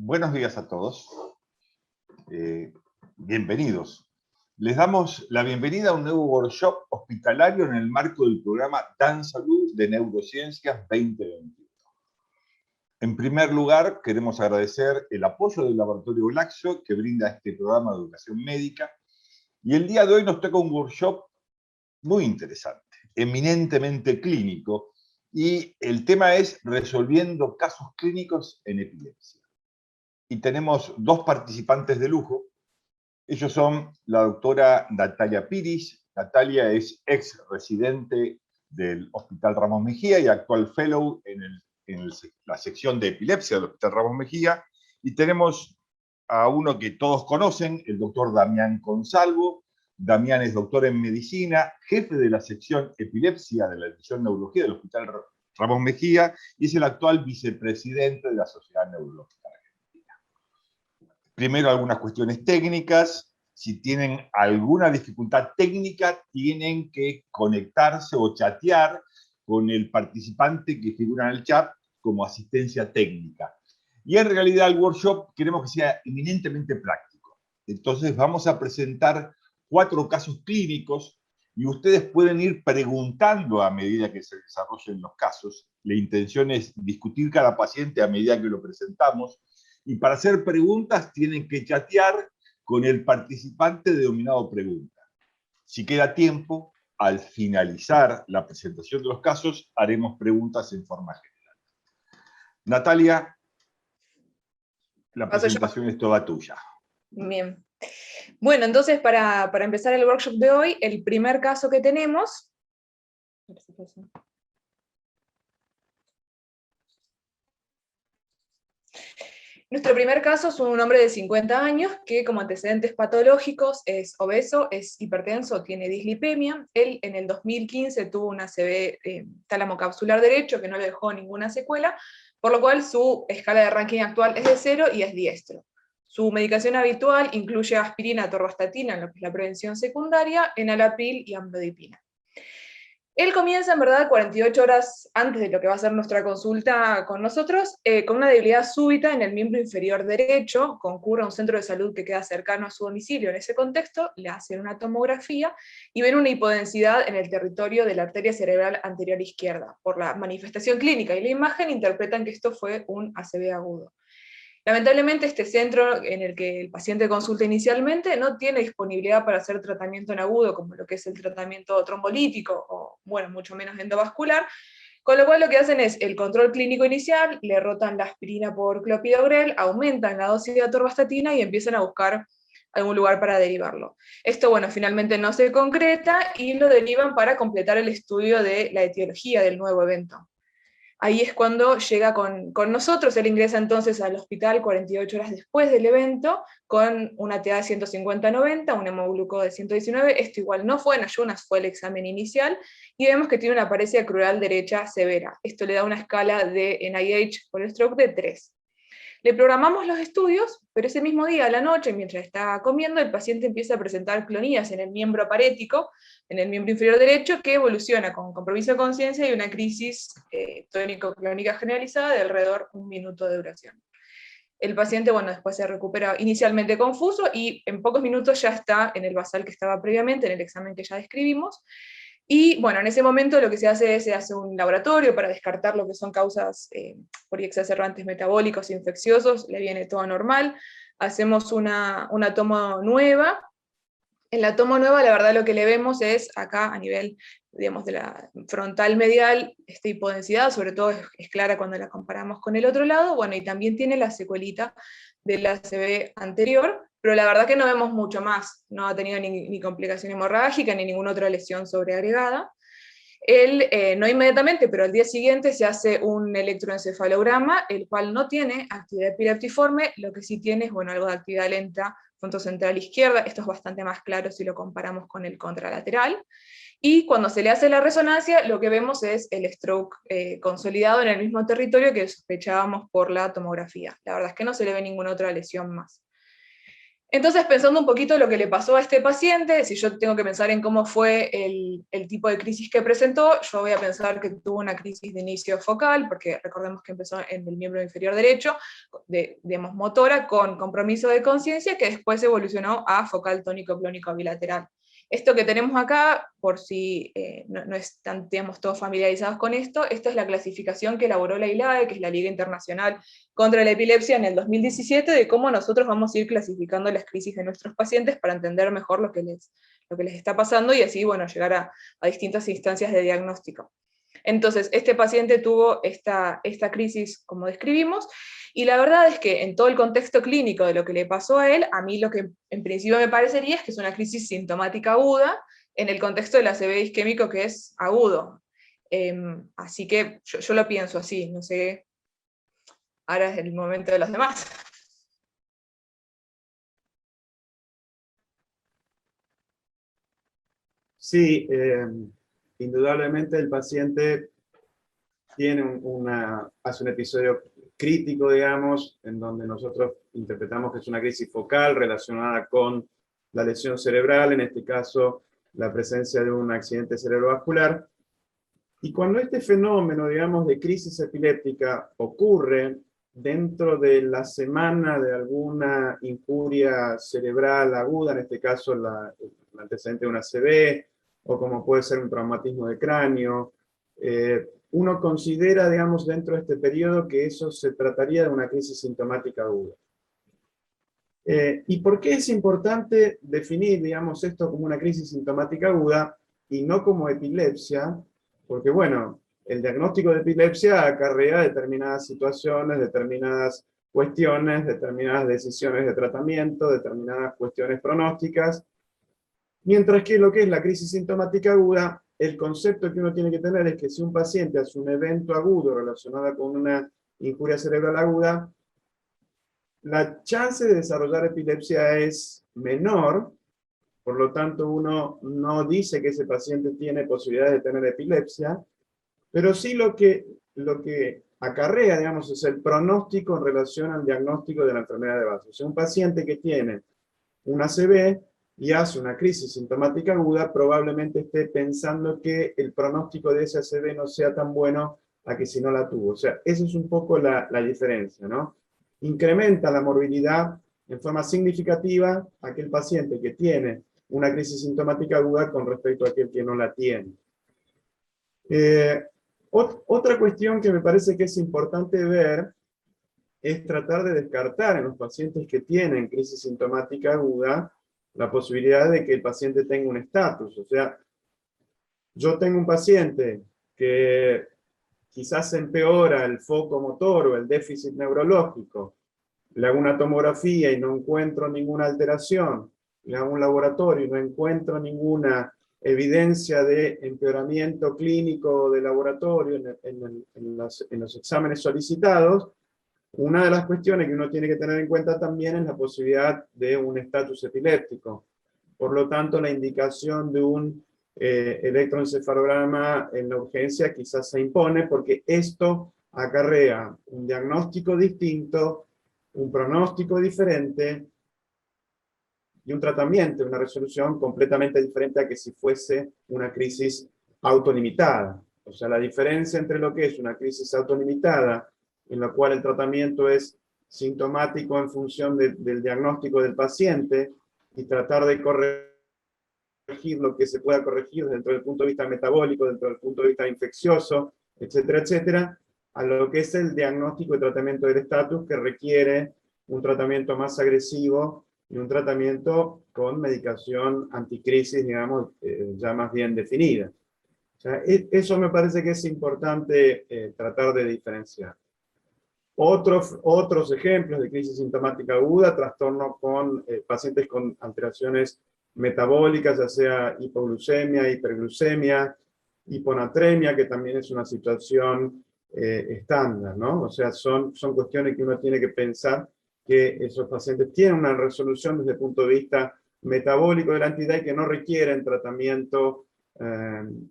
Buenos días a todos. Bienvenidos. Les damos la bienvenida a un nuevo workshop hospitalario en el marco del programa Dan Salud de Neurociencias 2021. En primer lugar, queremos agradecer el apoyo del Laboratorio Glaxo que brinda este programa de educación médica. Y el día de hoy nos toca un workshop muy interesante, eminentemente clínico, y el tema es resolviendo casos clínicos en epilepsia. Y tenemos dos participantes de lujo. Ellos son la doctora Natalia Piris. Natalia es ex residente del Hospital Ramos Mejía y actual fellow en la sección de epilepsia del Hospital Ramos Mejía. Y tenemos a uno que todos conocen, el doctor Damián Consalvo. Damián es doctor en medicina, jefe de la sección epilepsia de la división neurología del Hospital Ramos Mejía y es el actual vicepresidente de la Sociedad Neurológica. Primero, algunas cuestiones técnicas. Si tienen alguna dificultad técnica, tienen que conectarse o chatear con el participante que figura en el chat como asistencia técnica. Y en realidad el workshop queremos que sea eminentemente práctico. Entonces vamos a presentar 4 casos clínicos y ustedes pueden ir preguntando a medida que se desarrollen los casos. La intención es discutir cada paciente a medida que lo presentamos. Y para hacer preguntas tienen que chatear con el participante denominado pregunta. Si queda tiempo, al finalizar la presentación de los casos, haremos preguntas en forma general. Natalia, la presentación es toda tuya. Bien. Bueno, entonces para empezar el workshop de hoy, el primer caso que tenemos... Nuestro primer caso es un hombre de 50 años que como antecedentes patológicos es obeso, es hipertenso, tiene dislipemia. Él en el 2015 tuvo una ACV tálamo capsular derecho que no le dejó ninguna secuela, por lo cual su escala de ranking actual es de 0 y es diestro. Su medicación habitual incluye aspirina, atorvastatina, en lo que es la prevención secundaria, enalapril y amlodipina. Él comienza, en verdad, 48 horas antes de lo que va a ser nuestra consulta con nosotros, con una debilidad súbita en el miembro inferior derecho, concurre a un centro de salud que queda cercano a su domicilio en ese contexto, le hacen una tomografía y ven una hipodensidad en el territorio de la arteria cerebral anterior izquierda. Por la manifestación clínica y la imagen interpretan que esto fue un ACV agudo. Lamentablemente este centro en el que el paciente consulta inicialmente no tiene disponibilidad para hacer tratamiento en agudo, como lo que es el tratamiento trombolítico o, bueno, mucho menos endovascular, con lo cual lo que hacen es el control clínico inicial, le rotan la aspirina por clopidogrel, aumentan la dosis de atorvastatina y empiezan a buscar algún lugar para derivarlo. Esto, bueno, finalmente no se concreta y lo derivan para completar el estudio de la etiología del nuevo evento. Ahí es cuando llega con nosotros. Él ingresa entonces al hospital 48 horas después del evento, con una TA de 150-90, un hemogluco de 119, esto igual no fue en ayunas, fue el examen inicial, y vemos que tiene una paresia crural derecha severa. Esto le da una escala de NIH por el stroke de 3. Le programamos los estudios, pero ese mismo día, a la noche, mientras está comiendo, el paciente empieza a presentar clonías en el miembro aparético, en el miembro inferior derecho, que evoluciona con compromiso de conciencia y una crisis tónico-clónica generalizada de alrededor de 1 minuto de duración. El paciente, bueno, después se recupera inicialmente confuso y en pocos minutos ya está en el basal que estaba previamente, en el examen que ya describimos. Y bueno, en ese momento lo que se hace es se hace un laboratorio para descartar lo que son causas por exacerbantes metabólicos e infecciosos, le viene todo normal, hacemos una toma nueva. En la toma nueva, la verdad lo que le vemos es acá a nivel, digamos, de la frontal medial, esta hipodensidad, sobre todo es clara cuando la comparamos con el otro lado, bueno, y también tiene la secuelita de la ACV anterior, pero la verdad que no vemos mucho más, no ha tenido ni complicación hemorrágica, ni ninguna otra lesión sobreagregada. Él, no inmediatamente, pero al día siguiente se hace un electroencefalograma, el cual no tiene actividad epileptiforme, lo que sí tiene es, bueno, algo de actividad lenta frontocentral izquierda, esto es bastante más claro si lo comparamos con el contralateral, y cuando se le hace la resonancia, lo que vemos es el stroke consolidado en el mismo territorio que sospechábamos por la tomografía. La verdad es que no se le ve ninguna otra lesión más. Entonces, pensando un poquito lo que le pasó a este paciente, si yo tengo que pensar en cómo fue el tipo de crisis que presentó, yo voy a pensar que tuvo una crisis de inicio focal, porque recordemos que empezó en el miembro inferior derecho, digamos, motora, con compromiso de conciencia, que después evolucionó a focal tónico-clónico bilateral. Esto que tenemos acá, por si no están, digamos, todos familiarizados con esto, esta es la clasificación que elaboró la ILAE, que es la Liga Internacional contra la Epilepsia, en el 2017, de cómo nosotros vamos a ir clasificando las crisis de nuestros pacientes para entender mejor lo que les está pasando y así, bueno, llegar a distintas instancias de diagnóstico. Entonces, este paciente tuvo esta crisis, como describimos, y la verdad es que en todo el contexto clínico de lo que le pasó a él, a mí lo que en principio me parecería es que es una crisis sintomática aguda en el contexto del ACV isquémico, que es agudo. Así que yo lo pienso así, no sé, ahora es el momento de los demás. Sí, indudablemente el paciente tiene hace un episodio crítico, digamos, en donde nosotros interpretamos que es una crisis focal relacionada con la lesión cerebral, en este caso la presencia de un accidente cerebrovascular. Y cuando este fenómeno, digamos, de crisis epiléptica ocurre dentro de la semana de alguna injuria cerebral aguda, en este caso el antecedente de una ACV, o como puede ser un traumatismo de cráneo, uno considera, digamos, dentro de este periodo que eso se trataría de una crisis sintomática aguda. ¿Y por qué es importante definir, digamos, esto como una crisis sintomática aguda y no como epilepsia? Porque, bueno, el diagnóstico de epilepsia acarrea determinadas situaciones, determinadas cuestiones, determinadas decisiones de tratamiento, determinadas cuestiones pronósticas, mientras que lo que es la crisis sintomática aguda, el concepto que uno tiene que tener es que si un paciente hace un evento agudo relacionado con una injuria cerebral aguda, la chance de desarrollar epilepsia es menor, por lo tanto uno no dice que ese paciente tiene posibilidades de tener epilepsia, pero sí lo que acarrea, digamos, es el pronóstico en relación al diagnóstico de la enfermedad de base. O sea, un paciente que tiene una ACV y hace una crisis sintomática aguda, probablemente esté pensando que el pronóstico de esa ACV no sea tan bueno a que si no la tuvo. O sea, esa es un poco la diferencia, ¿no? Incrementa la morbilidad en forma significativa aquel paciente que tiene una crisis sintomática aguda con respecto a aquel que no la tiene. Otra cuestión que me parece que es importante ver es tratar de descartar en los pacientes que tienen crisis sintomática aguda la posibilidad de que el paciente tenga un estatus. O sea, yo tengo un paciente que quizás empeora el foco motor o el déficit neurológico, le hago una tomografía y no encuentro ninguna alteración, le hago un laboratorio y no encuentro ninguna evidencia de empeoramiento clínico de laboratorio en los exámenes solicitados, una de las cuestiones que uno tiene que tener en cuenta también es la posibilidad de un estatus epiléptico. Por lo tanto, la indicación de un electroencefalograma en la urgencia quizás se impone, porque esto acarrea un diagnóstico distinto, un pronóstico diferente y un tratamiento, una resolución completamente diferente a que si fuese una crisis autolimitada. O sea, la diferencia entre lo que es una crisis autolimitada, en la cual el tratamiento es sintomático en función del diagnóstico del paciente, y tratar de corregir lo que se pueda corregir dentro del punto de vista metabólico, dentro del punto de vista infeccioso, etcétera, etcétera, a lo que es el diagnóstico y tratamiento del estatus, que requiere un tratamiento más agresivo y un tratamiento con medicación anticrisis, digamos, ya más bien definida. O sea, eso me parece que es importante tratar de diferenciar. Otros ejemplos de crisis sintomática aguda, trastorno con pacientes con alteraciones metabólicas, ya sea hipoglucemia, hiperglucemia, hiponatremia, que también es una situación estándar, ¿no? O sea, son cuestiones que uno tiene que pensar que esos pacientes tienen una resolución desde el punto de vista metabólico de la entidad y que no requieren tratamiento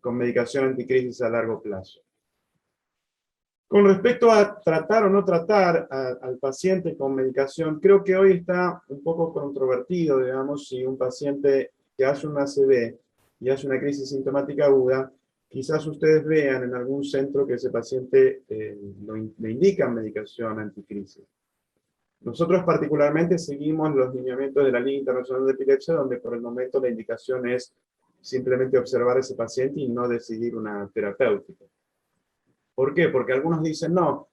con medicación anticrisis a largo plazo. Con respecto a tratar o no tratar al paciente con medicación, creo que hoy está un poco controvertido, digamos, si un paciente que hace una ACV y hace una crisis sintomática aguda, quizás ustedes vean en algún centro que ese paciente le indican medicación anticrisis. Nosotros particularmente seguimos los lineamientos de la Liga Internacional de Epilepsia, donde por el momento la indicación es simplemente observar a ese paciente y no decidir una terapéutica. ¿Por qué? Porque algunos dicen, no,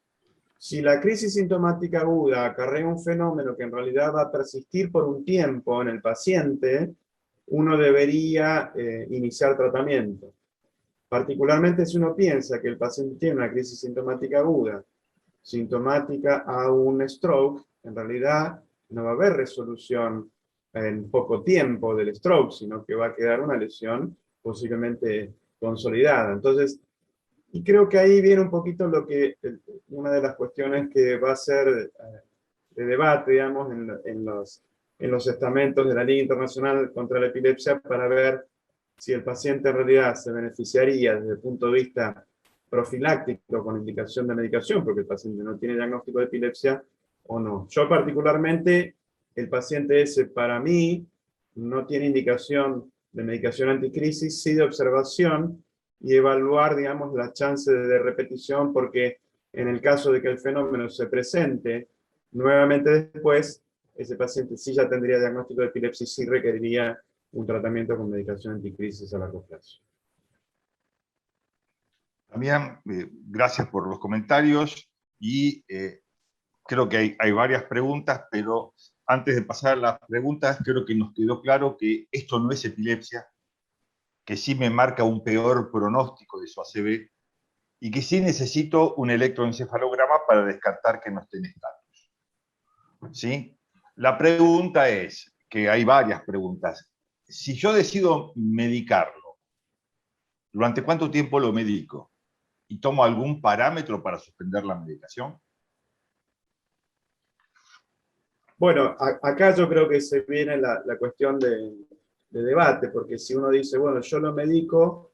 si la crisis sintomática aguda acarrea un fenómeno que en realidad va a persistir por un tiempo en el paciente, uno debería iniciar tratamiento. Particularmente si uno piensa que el paciente tiene una crisis sintomática aguda, sintomática a un stroke, en realidad no va a haber resolución en poco tiempo del stroke, sino que va a quedar una lesión posiblemente consolidada. Entonces, y creo que ahí viene un poquito una de las cuestiones que va a ser de debate, digamos, en los estamentos de la Liga Internacional contra la Epilepsia para ver si el paciente en realidad se beneficiaría desde el punto de vista profiláctico con indicación de medicación, porque el paciente no tiene diagnóstico de epilepsia o no. Yo particularmente, el paciente ese para mí no tiene indicación de medicación anticrisis, sí de observación, y evaluar, digamos, la chance de repetición, porque en el caso de que el fenómeno se presente nuevamente después, ese paciente sí ya tendría diagnóstico de epilepsia y sí requeriría un tratamiento con medicación anticrisis a largo plazo. Damián, gracias por los comentarios y creo que hay varias preguntas, pero antes de pasar a las preguntas, creo que nos quedó claro que esto no es epilepsia, que sí me marca un peor pronóstico de su ACV y que sí necesito un electroencefalograma para descartar que no esté en estatus. ¿Sí? La pregunta es, que hay varias preguntas, si yo decido medicarlo, ¿durante cuánto tiempo lo medico? ¿Y tomo algún parámetro para suspender la medicación? Bueno, acá yo creo que se viene la cuestión de debate, porque si uno dice, bueno, yo lo medico,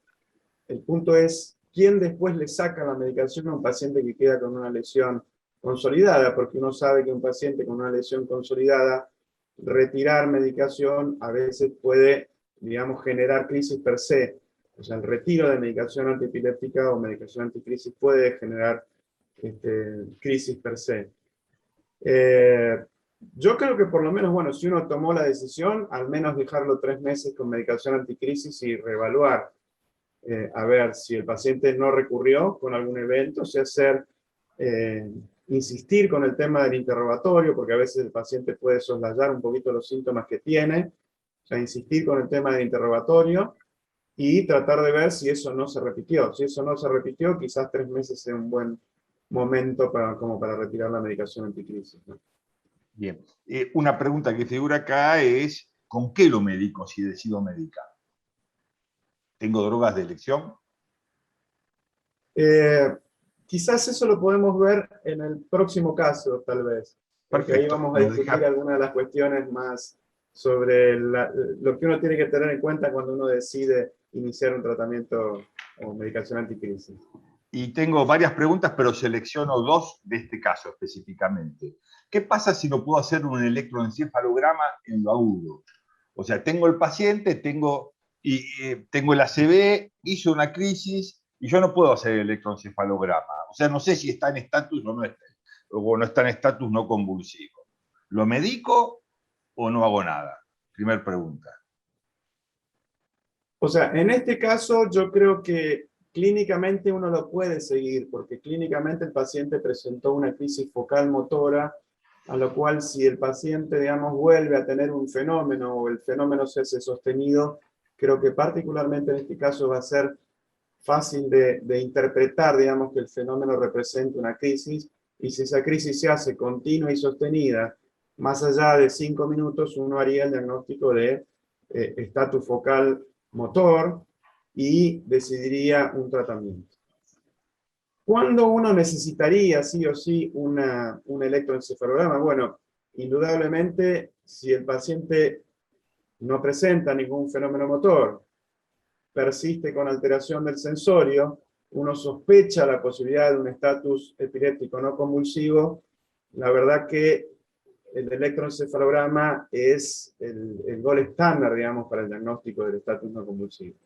el punto es, ¿quién después le saca la medicación a un paciente que queda con una lesión consolidada? Porque uno sabe que un paciente con una lesión consolidada, retirar medicación a veces puede, digamos, generar crisis per se. O sea, el retiro de medicación antiepiléptica o medicación anticrisis puede generar crisis per se. Yo creo que por lo menos, bueno, si uno tomó la decisión, al menos dejarlo 3 meses con medicación anticrisis y reevaluar, a ver si el paciente no recurrió con algún evento, o sea, insistir con el tema del interrogatorio, porque a veces el paciente puede soslayar un poquito los síntomas que tiene, o sea, insistir con el tema del interrogatorio y tratar de ver si eso no se repitió. Si eso no se repitió, quizás 3 meses sea un buen momento como para retirar la medicación anticrisis, ¿no? Bien. Una pregunta que figura acá es, ¿con qué lo medico si decido medicar? ¿Tengo drogas de elección? Quizás eso lo podemos ver en el próximo caso, tal vez. Porque ahí Perfecto. vamos a discutir algunas de las cuestiones más sobre lo que uno tiene que tener en cuenta cuando uno decide iniciar un tratamiento o medicación anticrisis. Y tengo varias preguntas, pero selecciono 2 de este caso específicamente. ¿Qué pasa si no puedo hacer un electroencefalograma en lo agudo? O sea, tengo el paciente, tengo el ACV, hizo una crisis y yo no puedo hacer el electroencefalograma. O sea, no sé si está en estatus o no está en estatus no convulsivo. ¿Lo medico o no hago nada? Primer pregunta. O sea, en este caso yo creo que clínicamente uno lo puede seguir, porque clínicamente el paciente presentó una crisis focal motora, a lo cual si el paciente, digamos, vuelve a tener un fenómeno o el fenómeno se hace sostenido, creo que particularmente en este caso va a ser fácil de interpretar, digamos, que el fenómeno representa una crisis, y si esa crisis se hace continua y sostenida, más allá de 5 minutos, uno haría el diagnóstico de estatus focal motor y decidiría un tratamiento. ¿Cuándo uno necesitaría sí o sí un electroencefalograma? Bueno, indudablemente si el paciente no presenta ningún fenómeno motor, persiste con alteración del sensorio, uno sospecha la posibilidad de un estatus epiléptico no convulsivo, la verdad que el electroencefalograma es el gol estándar, digamos, para el diagnóstico del estatus no convulsivo.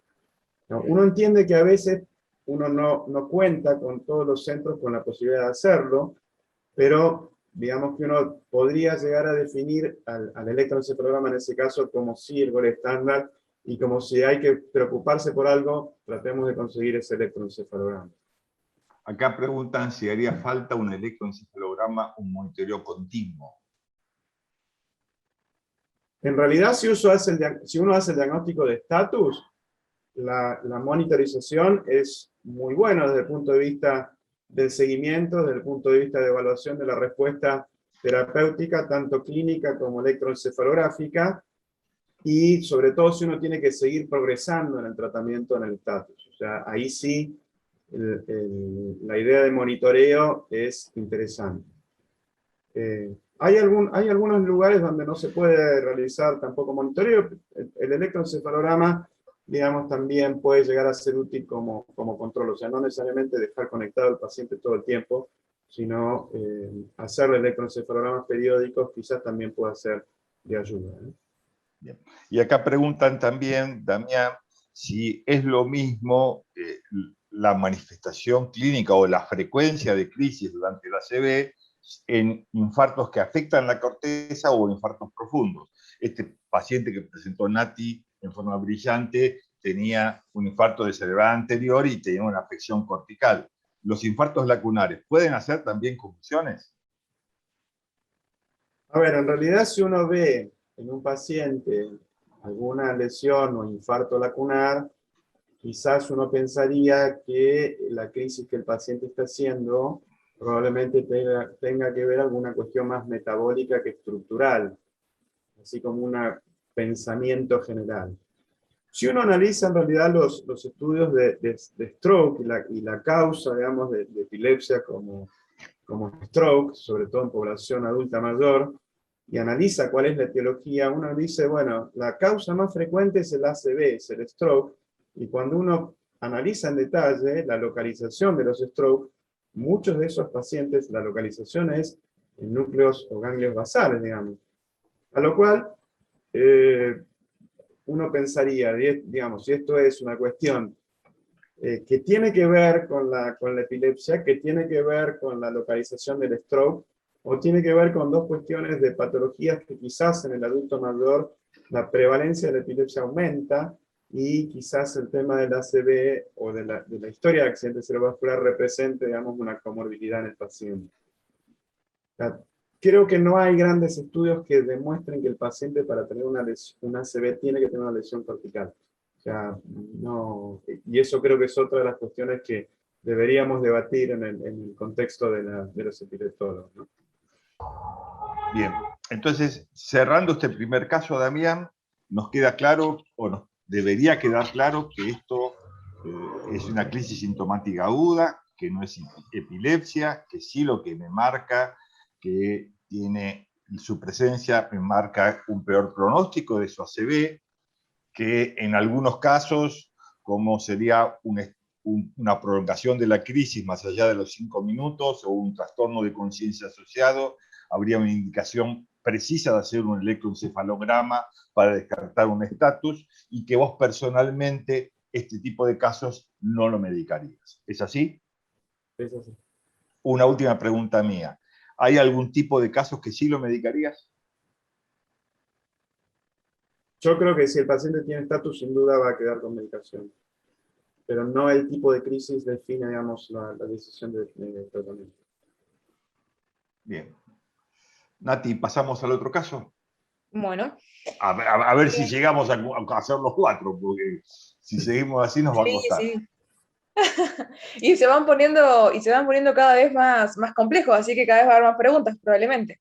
¿No? Uno entiende que a veces uno no cuenta con todos los centros con la posibilidad de hacerlo, pero digamos que uno podría llegar a definir al electroencefalograma en ese caso como sí el gol estándar, y como si hay que preocuparse por algo, tratemos de conseguir ese electroencefalograma. Acá preguntan si haría falta un electroencefalograma, un monitoreo continuo. En realidad, si uno hace el diagnóstico de estatus, la monitorización es muy buena desde el punto de vista del seguimiento, desde el punto de vista de evaluación de la respuesta terapéutica, tanto clínica como electroencefalográfica, y sobre todo si uno tiene que seguir progresando en el tratamiento en el estatus. O sea, ahí sí la idea de monitoreo es interesante. Hay algunos lugares donde no se puede realizar tampoco monitoreo. El electroencefalograma, digamos, también puede llegar a ser útil como control. O sea, no necesariamente dejar conectado al paciente todo el tiempo, sino hacerle electroencefalogramas periódicos quizás también pueda ser de ayuda. Bien. Y acá preguntan también, Damián, si es lo mismo la manifestación clínica o la frecuencia de crisis durante la ACV en infartos que afectan la corteza o infartos profundos. Este paciente que presentó Nati en forma brillante tenía un infarto de cerebral anterior y tenía una afección cortical. ¿Los infartos lacunares pueden hacer también convulsiones? A ver, en realidad si uno ve en un paciente alguna lesión o infarto lacunar, quizás uno pensaría que la crisis que el paciente está haciendo probablemente tenga que ver alguna cuestión más metabólica que estructural, así como un pensamiento general. Si uno analiza en realidad los estudios de stroke y la causa, digamos, de epilepsia como stroke, sobre todo en población adulta mayor, y analiza cuál es la etiología, uno dice, bueno, la causa más frecuente es el ACV, es el stroke, y cuando uno analiza en detalle la localización de los stroke, muchos de esos pacientes, la localización es en núcleos o ganglios basales, digamos. A lo cual, uno pensaría, digamos, si esto es una cuestión que tiene que ver con la epilepsia, que tiene que ver con la localización del stroke, o tiene que ver con dos cuestiones de patologías que quizás en el adulto mayor la prevalencia de la epilepsia aumenta, y quizás el tema del ACV o de la historia de accidente cerebrovascular represente, digamos, una comorbilidad en el paciente. O sea, creo que no hay grandes estudios que demuestren que el paciente para tener una ACV tiene que tener una lesión cortical. O sea, no, y eso creo que es otra de las cuestiones que deberíamos debatir en el contexto de los epileptólogos, ¿no? Bien, entonces, cerrando este primer caso, Damián, nos queda claro, o nos debería quedar claro, que esto es una crisis sintomática aguda, que no es epilepsia, que sí lo que me marca, que tiene su presencia, me marca un peor pronóstico de su ACV, que en algunos casos, como sería una prolongación de la crisis más allá de los 5 minutos o un trastorno de conciencia asociado, habría una indicación precisa de hacer un electroencefalograma para descartar un estatus, y que vos personalmente este tipo de casos no lo medicarías. ¿Es así? Es así. Una última pregunta mía. ¿Hay algún tipo de casos que sí lo medicarías? Yo creo que si el paciente tiene estatus, sin duda va a quedar con medicación. Pero no el tipo de crisis define, digamos, la decisión de tratamiento. Bien. Nati, ¿pasamos al otro caso? Bueno. A ver si llegamos a hacer los 4, porque si seguimos así nos va a costar. Sí. Y se van poniendo cada vez más complejos, así que cada vez va a haber más preguntas, probablemente.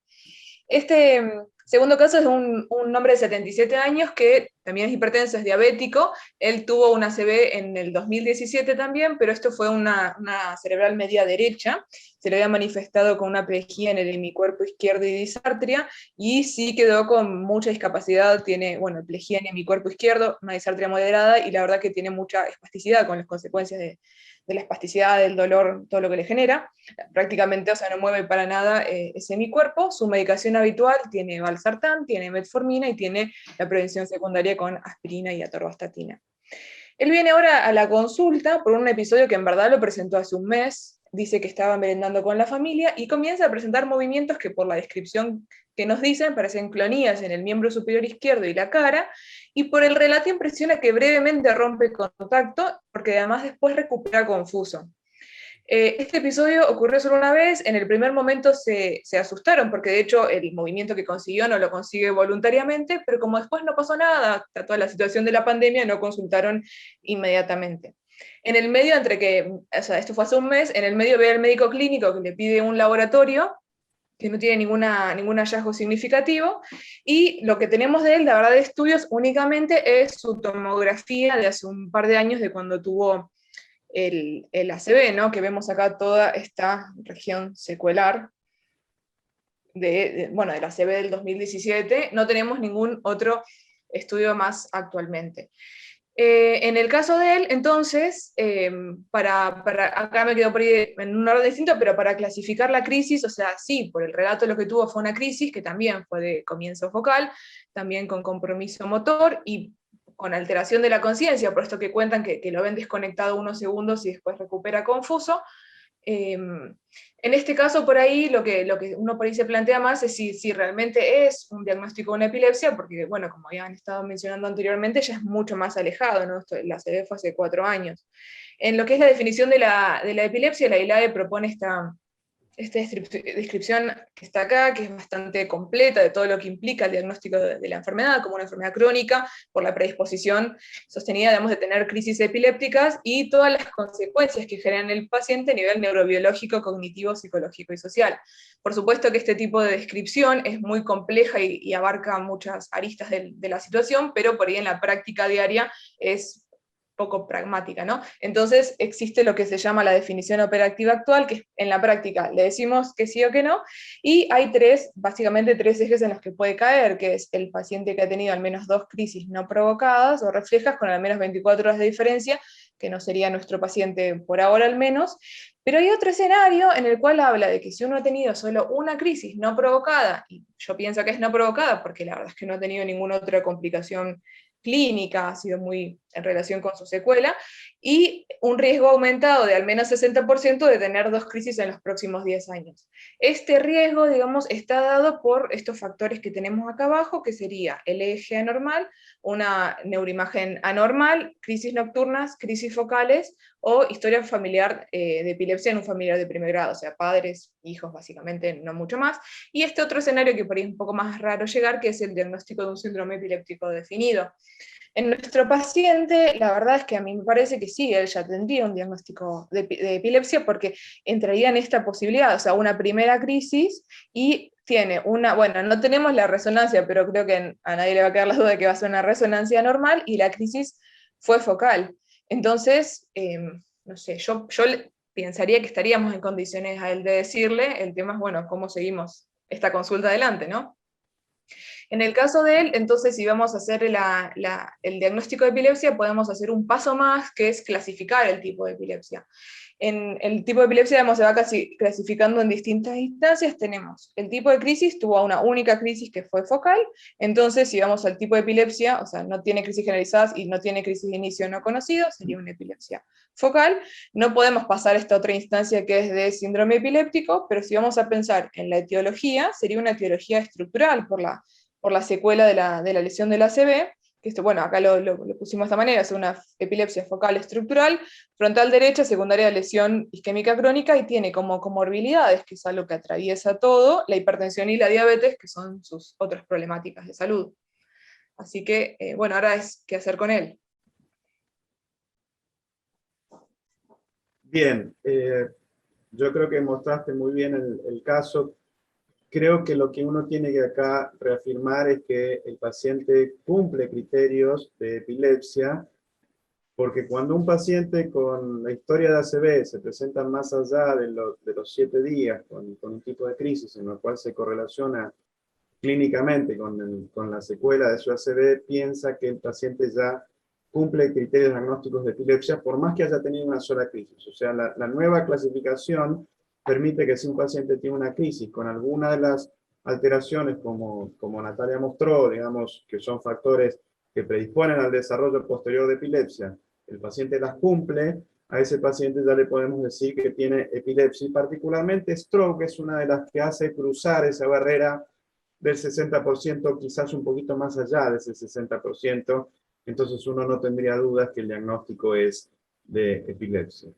Este segundo caso es un hombre de 77 años que también es hipertenso, es diabético. Él tuvo una ACV en el 2017 también, pero esto fue una cerebral media derecha. Se le había manifestado con una plejía en el hemicuerpo izquierdo y disartria, y sí quedó con mucha discapacidad. Tiene, plejía en el hemicuerpo izquierdo, una disartria moderada, y la verdad que tiene mucha espasticidad con las consecuencias de la espasticidad, del dolor, todo lo que le genera. Prácticamente, o sea, no mueve para nada ese mi cuerpo. Su medicación habitual tiene valsartán, tiene metformina y tiene la prevención secundaria con aspirina y atorvastatina. Él viene ahora a la consulta por un episodio que en verdad lo presentó hace un mes, dice que estaba merendando con la familia y comienza a presentar movimientos que por la descripción que nos dicen parecen clonías en el miembro superior izquierdo y la cara, y por el relato impresiona que brevemente rompe contacto, porque además después recupera confuso. Este episodio ocurrió solo una vez, en el primer momento se asustaron, porque de hecho el movimiento que consiguió no lo consigue voluntariamente, pero como después no pasó nada, hasta toda la situación de la pandemia, no consultaron inmediatamente. En el medio, entre que, o sea, esto fue hace un mes, en el medio ve al médico clínico que le pide un laboratorio, que no tiene ningún hallazgo significativo, y lo que tenemos de él, la verdad, de estudios únicamente es su tomografía de hace un par de años, de cuando tuvo el ACV, ¿no? Que vemos acá toda esta región secuelar del ACV del 2017, no tenemos ningún otro estudio más actualmente. En el caso de él, entonces, acá me quedo por ahí en un orden distinto, pero para clasificar la crisis, o sea, sí, por el relato lo que tuvo fue una crisis, que también fue de comienzo focal, también con compromiso motor y con alteración de la conciencia, por esto que cuentan que lo ven desconectado unos segundos y después recupera confuso. En este caso, por ahí, lo que uno por ahí se plantea más es si realmente es un diagnóstico de una epilepsia, porque, bueno, como ya han estado mencionando anteriormente, ya es mucho más alejado, ¿no? La ACV fue hace 4 años. En lo que es la definición de la epilepsia, la ILAE propone esta descripción que está acá, que es bastante completa de todo lo que implica el diagnóstico de la enfermedad, como una enfermedad crónica, por la predisposición sostenida, digamos, de tener crisis epilépticas y todas las consecuencias que generan el paciente a nivel neurobiológico, cognitivo, psicológico y social. Por supuesto que este tipo de descripción es muy compleja y abarca muchas aristas de la situación, pero por ahí en la práctica diaria es poco pragmática, ¿no? Entonces existe lo que se llama la definición operativa actual, que en la práctica le decimos que sí o que no, y hay básicamente tres ejes en los que puede caer, que es el paciente que ha tenido al menos 2 crisis no provocadas o reflejas con al menos 24 horas de diferencia, que no sería nuestro paciente por ahora al menos, pero hay otro escenario en el cual habla de que si uno ha tenido solo una crisis no provocada, y yo pienso que es no provocada porque la verdad es que no ha tenido ninguna otra complicación clínica, ha sido muy en relación con su secuela, y un riesgo aumentado de al menos 60% de tener 2 crisis en los próximos 10 años. Este riesgo, digamos, está dado por estos factores que tenemos acá abajo, que sería el eje anormal, una neuroimagen anormal, crisis nocturnas, crisis focales, o historia familiar de epilepsia en un familiar de primer grado, o sea, padres, hijos, básicamente, no mucho más. Y este otro escenario que por ahí es un poco más raro llegar, que es el diagnóstico de un síndrome epiléptico definido. En nuestro paciente, la verdad es que a mí me parece que sí, él ya tendría un diagnóstico de epilepsia porque entraría en esta posibilidad, o sea, una primera crisis y tiene bueno, no tenemos la resonancia, pero creo que a nadie le va a quedar la duda de que va a ser una resonancia normal y la crisis fue focal. Entonces, no sé, yo pensaría que estaríamos en condiciones a él de decirle, el tema es, bueno, cómo seguimos esta consulta adelante, ¿no? En el caso de él, entonces, si vamos a hacer el diagnóstico de epilepsia, podemos hacer un paso más, que es clasificar el tipo de epilepsia. En el tipo de epilepsia, digamos, se va clasificando en distintas instancias. Tenemos el tipo de crisis, tuvo una única crisis que fue focal, entonces si vamos al tipo de epilepsia, o sea, no tiene crisis generalizadas y no tiene crisis de inicio no conocido, sería una epilepsia focal. No podemos pasar a esta otra instancia que es de síndrome epiléptico, pero si vamos a pensar en la etiología, sería una etiología estructural por la secuela de la lesión del ACV, que esto, bueno, acá lo pusimos de esta manera, es una epilepsia focal estructural, frontal derecha, secundaria de lesión isquémica crónica, y tiene como comorbilidades, que es algo que atraviesa todo, la hipertensión y la diabetes, que son sus otras problemáticas de salud. Así que, bueno, ahora es qué hacer con él. Bien, yo creo que mostraste muy bien el caso. Creo que lo que uno tiene que acá reafirmar es que el paciente cumple criterios de epilepsia, porque cuando un paciente con la historia de ACV se presenta más allá de los 7 días con un tipo de crisis en el cual se correlaciona clínicamente con la secuela de su ACV, piensa que el paciente ya cumple criterios diagnósticos de epilepsia, por más que haya tenido una sola crisis. O sea, la nueva clasificación permite que si un paciente tiene una crisis con alguna de las alteraciones, como Natalia mostró, digamos, que son factores que predisponen al desarrollo posterior de epilepsia, el paciente las cumple, a ese paciente ya le podemos decir que tiene epilepsia, y particularmente stroke es una de las que hace cruzar esa barrera del 60%, quizás un poquito más allá de ese 60%, entonces uno no tendría dudas que el diagnóstico es de epilepsia.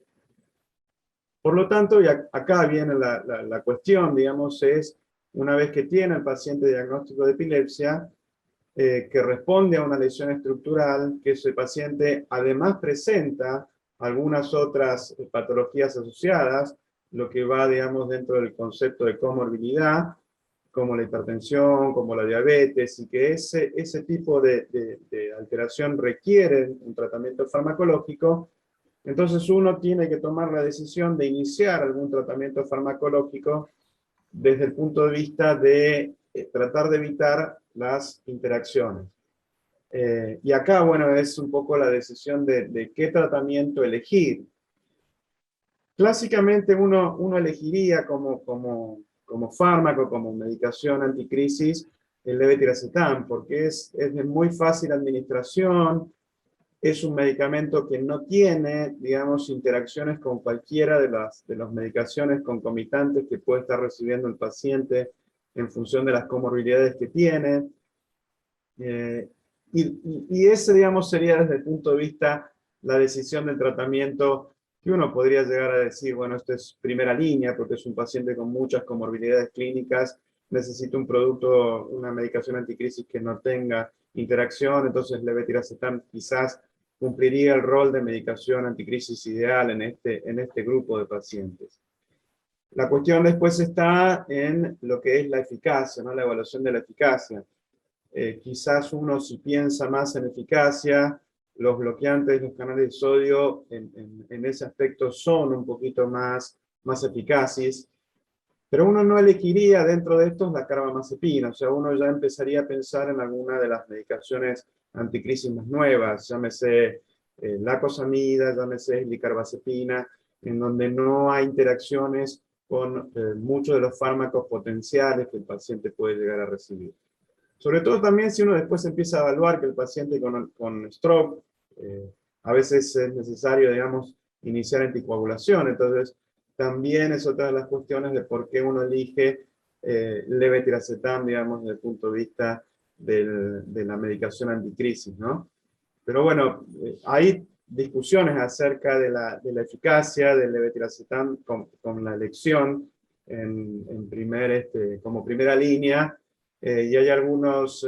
Por lo tanto, y acá viene la cuestión, digamos, es una vez que tiene el paciente diagnóstico de epilepsia, que responde a una lesión estructural, que ese paciente además presenta algunas otras patologías asociadas, lo que va, digamos, dentro del concepto de comorbilidad, como la hipertensión, como la diabetes, y que ese tipo de alteración requiere un tratamiento farmacológico, entonces uno tiene que tomar la decisión de iniciar algún tratamiento farmacológico desde el punto de vista de tratar de evitar las interacciones. Y acá, bueno, es un poco la decisión de qué tratamiento elegir. Clásicamente uno elegiría como fármaco, como medicación anticrisis, el levetiracetam, porque es de muy fácil administración, es un medicamento que no tiene, digamos, interacciones con cualquiera de las medicaciones concomitantes que puede estar recibiendo el paciente en función de las comorbilidades que tiene. Y ese, digamos, sería desde el punto de vista la decisión del tratamiento que uno podría llegar a decir, bueno, esto es primera línea porque es un paciente con muchas comorbilidades clínicas, necesita un producto, una medicación anticrisis que no tenga interacción, entonces levetiracetam quizás cumpliría el rol de medicación anticrisis ideal en este grupo de pacientes. La cuestión después está en lo que es la eficacia, ¿no? La evaluación de la eficacia. Quizás uno, si piensa más en eficacia, los bloqueantes de los canales de sodio en ese aspecto son un poquito más eficaces, pero uno no elegiría dentro de estos la carbamazepina, o sea, uno ya empezaría a pensar en alguna de las medicaciones anticrisis más nuevas, llámese lacosamida, llámese licarbazepina, en donde no hay interacciones con muchos de los fármacos potenciales que el paciente puede llegar a recibir. Sobre todo también si uno después empieza a evaluar que el paciente con stroke, a veces es necesario, digamos, iniciar anticoagulación, entonces también es otra de las cuestiones de por qué uno elige levetiracetam, digamos, desde el punto de vista de la medicación anticrisis, ¿no? Pero bueno, hay discusiones acerca de la eficacia del levetiracetam con la elección como primera línea, y hay algunos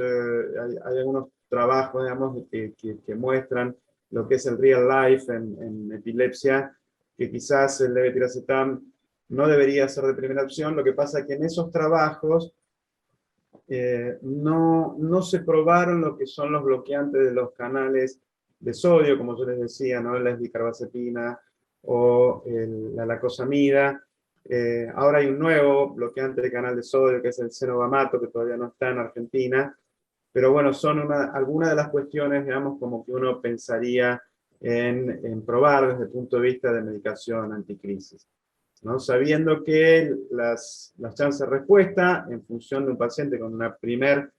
trabajos, digamos, que muestran lo que es el real life en epilepsia, que quizás el levetiracetam no debería ser de primera opción. Lo que pasa es que en esos trabajos no se probaron lo que son los bloqueantes de los canales de sodio, como yo les decía, ¿no? La eslicarbazepina o la lacosamida. Ahora hay un nuevo bloqueante de canal de sodio, que es el cenobamato, que todavía no está en Argentina. Pero bueno, son algunas de las cuestiones, digamos, como que uno pensaría en probar desde el punto de vista de medicación anticrisis, ¿no? Sabiendo que las chances de respuesta en función de un paciente con una primera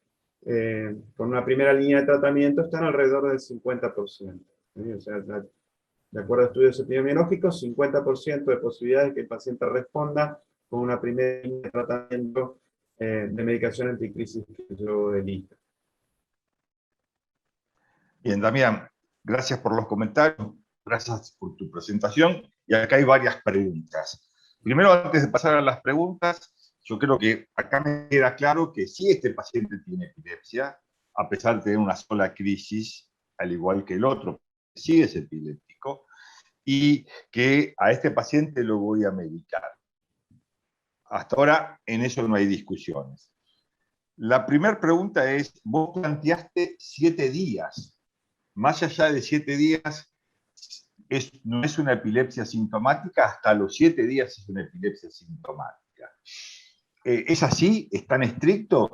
línea de tratamiento están alrededor del 50%. ¿Sí? O sea, de acuerdo a estudios epidemiológicos, 50% de posibilidades de que el paciente responda con una primera línea de tratamiento de medicación anticrisis que yo elija. Bien, Damián, gracias por los comentarios, gracias por tu presentación, y acá hay varias preguntas. Primero, antes de pasar a las preguntas, yo creo que acá me queda claro que si este paciente tiene epilepsia, a pesar de tener una sola crisis, al igual que el otro, sí es epiléptico, y que a este paciente lo voy a medicar. Hasta ahora en eso no hay discusiones. La primera pregunta es, vos planteaste 7 días. Más allá de 7 días, no es una epilepsia sintomática, hasta los 7 días es una epilepsia sintomática. ¿Es así? ¿Es tan estricto?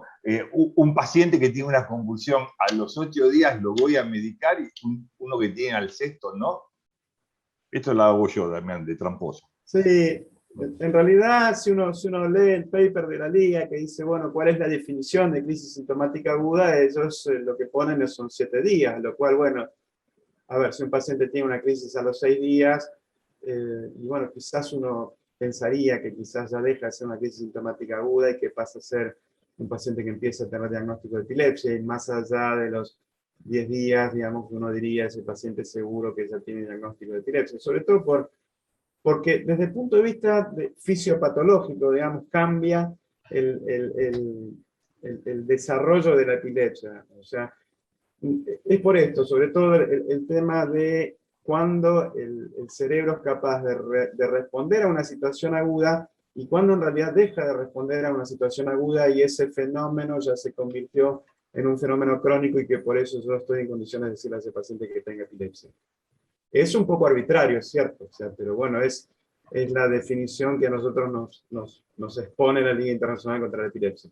Un paciente que tiene una convulsión a los 8 días lo voy a medicar y uno que tiene al sexto no. Esto lo hago yo, Damián, de tramposo. Sí, en realidad, si uno lee el paper de la Liga que dice, bueno, ¿cuál es la definición de crisis sintomática aguda? Ellos lo que ponen son 7 días, lo cual, bueno, a ver, si un paciente tiene una crisis a los 6 días, y bueno, quizás uno pensaría que quizás ya deja de ser una crisis sintomática aguda y que pasa a ser un paciente que empieza a tener diagnóstico de epilepsia, y más allá de los 10 días, digamos, uno diría ese paciente seguro que ya tiene diagnóstico de epilepsia, sobre todo porque desde el punto de vista fisiopatológico, digamos, cambia el desarrollo de la epilepsia. O sea, es por esto, sobre todo el tema de cuando el cerebro es capaz de responder a una situación aguda y cuando en realidad deja de responder a una situación aguda y ese fenómeno ya se convirtió en un fenómeno crónico y que por eso yo estoy en condiciones de decirle a ese paciente que tenga epilepsia. Es un poco arbitrario, es cierto, o sea, pero bueno, es la definición que a nosotros nos expone la Liga Internacional contra la Epilepsia.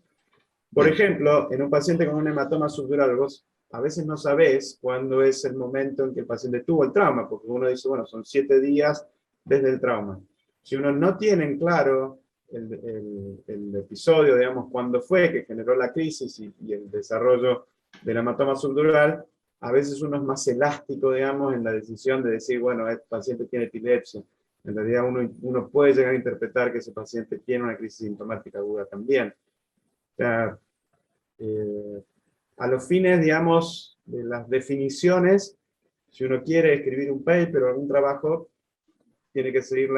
Por ejemplo, en un paciente con un hematoma subdural, vos a veces no sabés cuándo es el momento en que el paciente tuvo el trauma, porque uno dice, bueno, son 7 días desde el trauma. Si uno no tiene en claro el episodio, digamos, cuándo fue que generó la crisis y el desarrollo del hematoma subdural, a veces uno es más elástico, digamos, en la decisión de decir, bueno, este paciente tiene epilepsia. En realidad uno puede llegar a interpretar que ese paciente tiene una crisis sintomática aguda también. O sea, a los fines, digamos, de las definiciones, si uno quiere escribir un paper o algún trabajo, tiene que seguir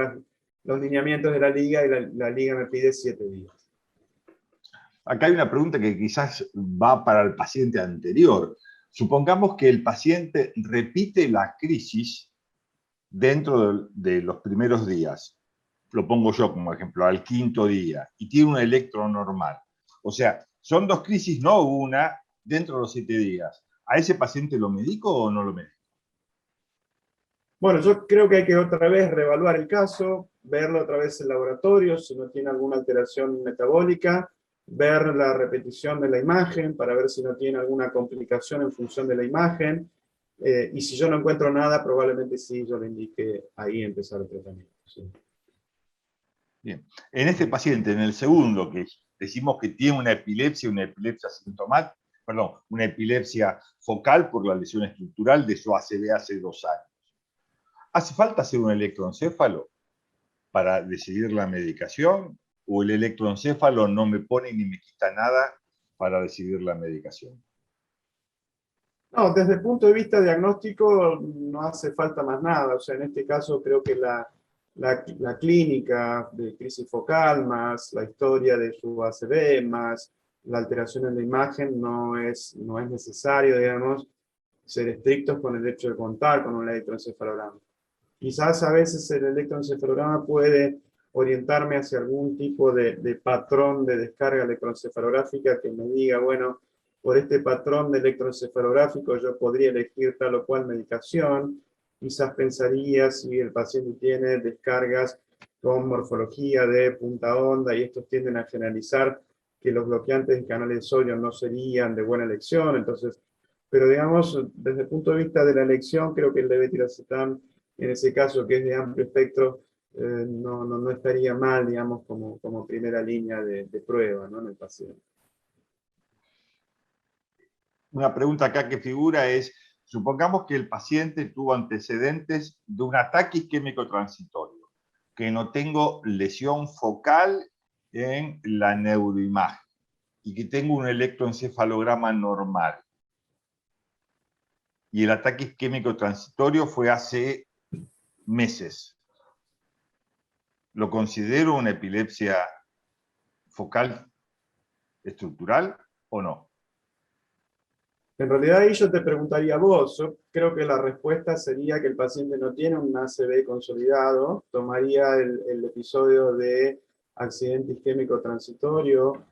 los lineamientos de la Liga, y la Liga me pide 7 días. Acá hay una pregunta que quizás va para el paciente anterior. Supongamos que el paciente repite la crisis dentro de los primeros días. Lo pongo yo como ejemplo, al 5.º día, y tiene un electro normal. O sea, son 2 crisis, no una, dentro de los 7 días. ¿A ese paciente lo medico o no lo medico? Bueno, yo creo que hay que otra vez reevaluar el caso, verlo otra vez en laboratorio, si no tiene alguna alteración metabólica, ver la repetición de la imagen para ver si no tiene alguna complicación en función de la imagen, y si yo no encuentro nada, probablemente sí yo le indique ahí empezar el tratamiento. Sí. Bien. En este paciente, en el segundo, que decimos que tiene una epilepsia sintomática, perdón, una epilepsia focal por la lesión estructural de su ACV hace 2 años. ¿Hace falta hacer un electroencéfalo para decidir la medicación? ¿O el electroencéfalo no me pone ni me quita nada para decidir la medicación? No, desde el punto de vista diagnóstico no hace falta más nada. O sea, en este caso creo que la clínica de crisis focal, más la historia de su ACV, más la alteración en la imagen, no es necesario, digamos, ser estrictos con el hecho de contar con un electroencefalograma. Quizás a veces el electroencefalograma puede orientarme hacia algún tipo de patrón de descarga electroencefalográfica que me diga, bueno, por este patrón de electroencefalográfico yo podría elegir tal o cual medicación. Quizás pensaría si el paciente tiene descargas con morfología de punta onda, y estos tienden a generalizar que los bloqueantes de canales de sodio no serían de buena elección. Entonces, pero digamos, desde el punto de vista de la elección, creo que el levetiracetam, en ese caso que es de amplio espectro, no estaría mal, digamos, como primera línea de prueba, ¿no?, en el paciente. Una pregunta acá que figura es, supongamos que el paciente tuvo antecedentes de un ataque isquémico transitorio, que no tengo lesión focal en la neuroimagen y que tengo un electroencefalograma normal. Y el ataque isquémico transitorio fue hace meses. ¿Lo considero una epilepsia focal estructural o no? En realidad ahí yo te preguntaría a vos. Yo creo que la respuesta sería que el paciente no tiene un ACV consolidado, tomaría el episodio de accidente isquémico transitorio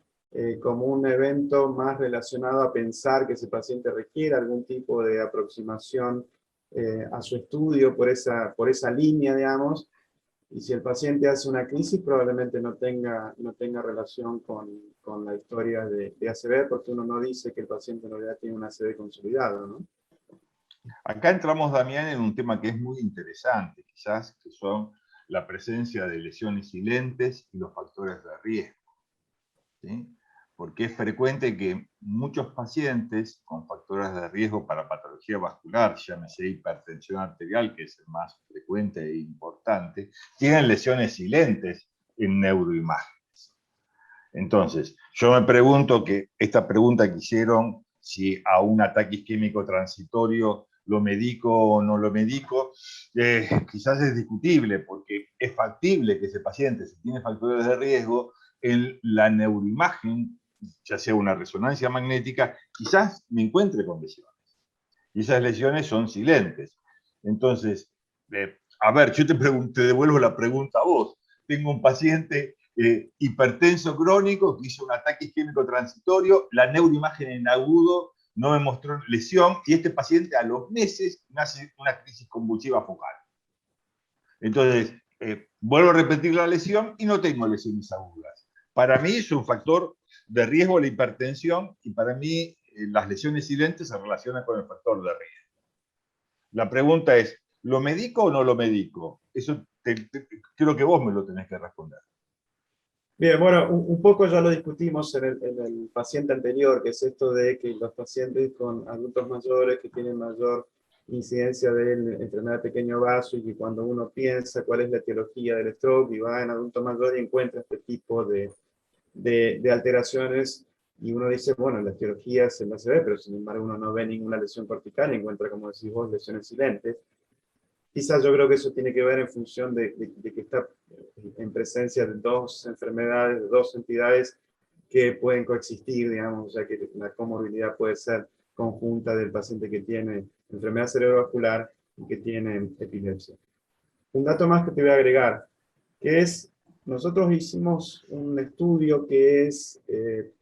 como un evento más relacionado a pensar que ese paciente requiere algún tipo de aproximación a su estudio por esa línea, digamos. Y si el paciente hace una crisis, probablemente no tenga relación con la historia de ACV, porque uno no dice que el paciente en realidad tiene un ACV consolidado, ¿no? Acá entramos, Damián, en un tema que es muy interesante, quizás, que son la presencia de lesiones silentes y los factores de riesgo, ¿sí? Porque es frecuente que muchos pacientes con factores de riesgo para patología vascular, llámese hipertensión arterial, que es el más frecuente e importante, tienen lesiones silentes en neuroimágenes. Entonces, yo me pregunto que esta pregunta que hicieron, si a un ataque isquémico transitorio lo medico o no lo medico, quizás es discutible, porque es factible que ese paciente, si tiene factores de riesgo, en la neuroimagen, ya sea una resonancia magnética, quizás me encuentre con lesiones. Y esas lesiones son silentes. Entonces, a ver, yo te devuelvo la pregunta a vos. Tengo un paciente hipertenso crónico que hizo un ataque isquémico transitorio, la neuroimagen en agudo no me mostró lesión, y este paciente a los meses nace una crisis convulsiva focal. Entonces, vuelvo a repetir la lesión y no tengo lesiones agudas. Para mí es un factor de riesgo la hipertensión, y para mí las lesiones silentes se relacionan con el factor de riesgo. La pregunta es, ¿lo medico o no lo medico? Eso creo que vos me lo tenés que responder. Bien, bueno, un poco ya lo discutimos en el paciente anterior, que es esto de que los pacientes con adultos mayores que tienen mayor incidencia de enfermedad de pequeño vaso, y que cuando uno piensa cuál es la etiología del stroke y va en adulto mayor y encuentra este tipo de alteraciones, y uno dice, bueno, la etiología se la se ve, pero sin embargo uno no ve ninguna lesión cortical y encuentra, como decís vos, lesiones silentes. Quizás yo creo que eso tiene que ver en función de que está en presencia de dos enfermedades, de dos entidades que pueden coexistir, digamos, o sea que la comorbilidad puede ser conjunta del paciente que tiene enfermedad cerebrovascular y que tiene epilepsia. Un dato más que te voy a agregar, que es, nosotros hicimos un estudio que es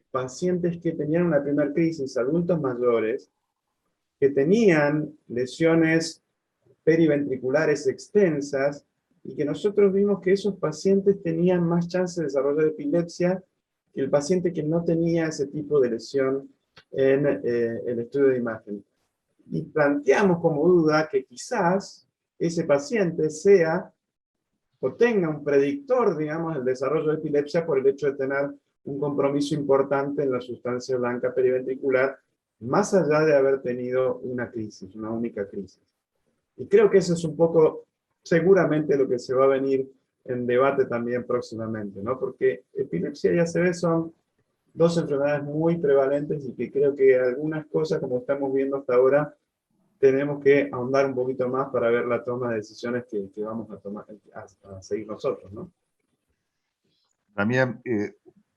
pacientes que tenían una primera crisis, adultos mayores, que tenían lesiones periventriculares extensas, y que nosotros vimos que esos pacientes tenían más chance de desarrollar epilepsia que el paciente que no tenía ese tipo de lesión en el estudio de imagen. Y planteamos como duda que quizás ese paciente sea o tenga un predictor, digamos, del desarrollo de epilepsia por el hecho de tener un compromiso importante en la sustancia blanca periventricular, más allá de haber tenido una crisis, una única crisis. Y creo que eso es un poco, seguramente, lo que se va a venir en debate también próximamente, ¿no? Porque epilepsia y ACV son dos enfermedades muy prevalentes, y que creo que algunas cosas, como estamos viendo hasta ahora, tenemos que ahondar un poquito más para ver la toma de decisiones que vamos a tomar, a seguir nosotros, ¿no? También,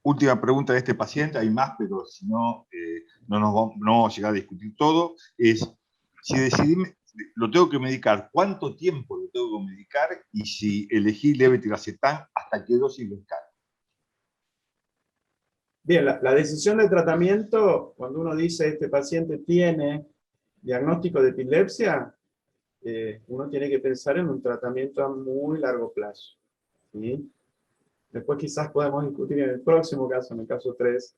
última pregunta de este paciente, hay más, pero si no, no vamos a llegar a discutir todo, es, si decidí, lo tengo que medicar, ¿cuánto tiempo lo tengo que medicar? Y si elegí levetiracetam, ¿hasta qué dosis lo encargo? Bien, la decisión de tratamiento, cuando uno dice este paciente tiene diagnóstico de epilepsia, uno tiene que pensar en un tratamiento a muy largo plazo, ¿sí? Después quizás podemos discutir en el próximo caso, en el caso 3,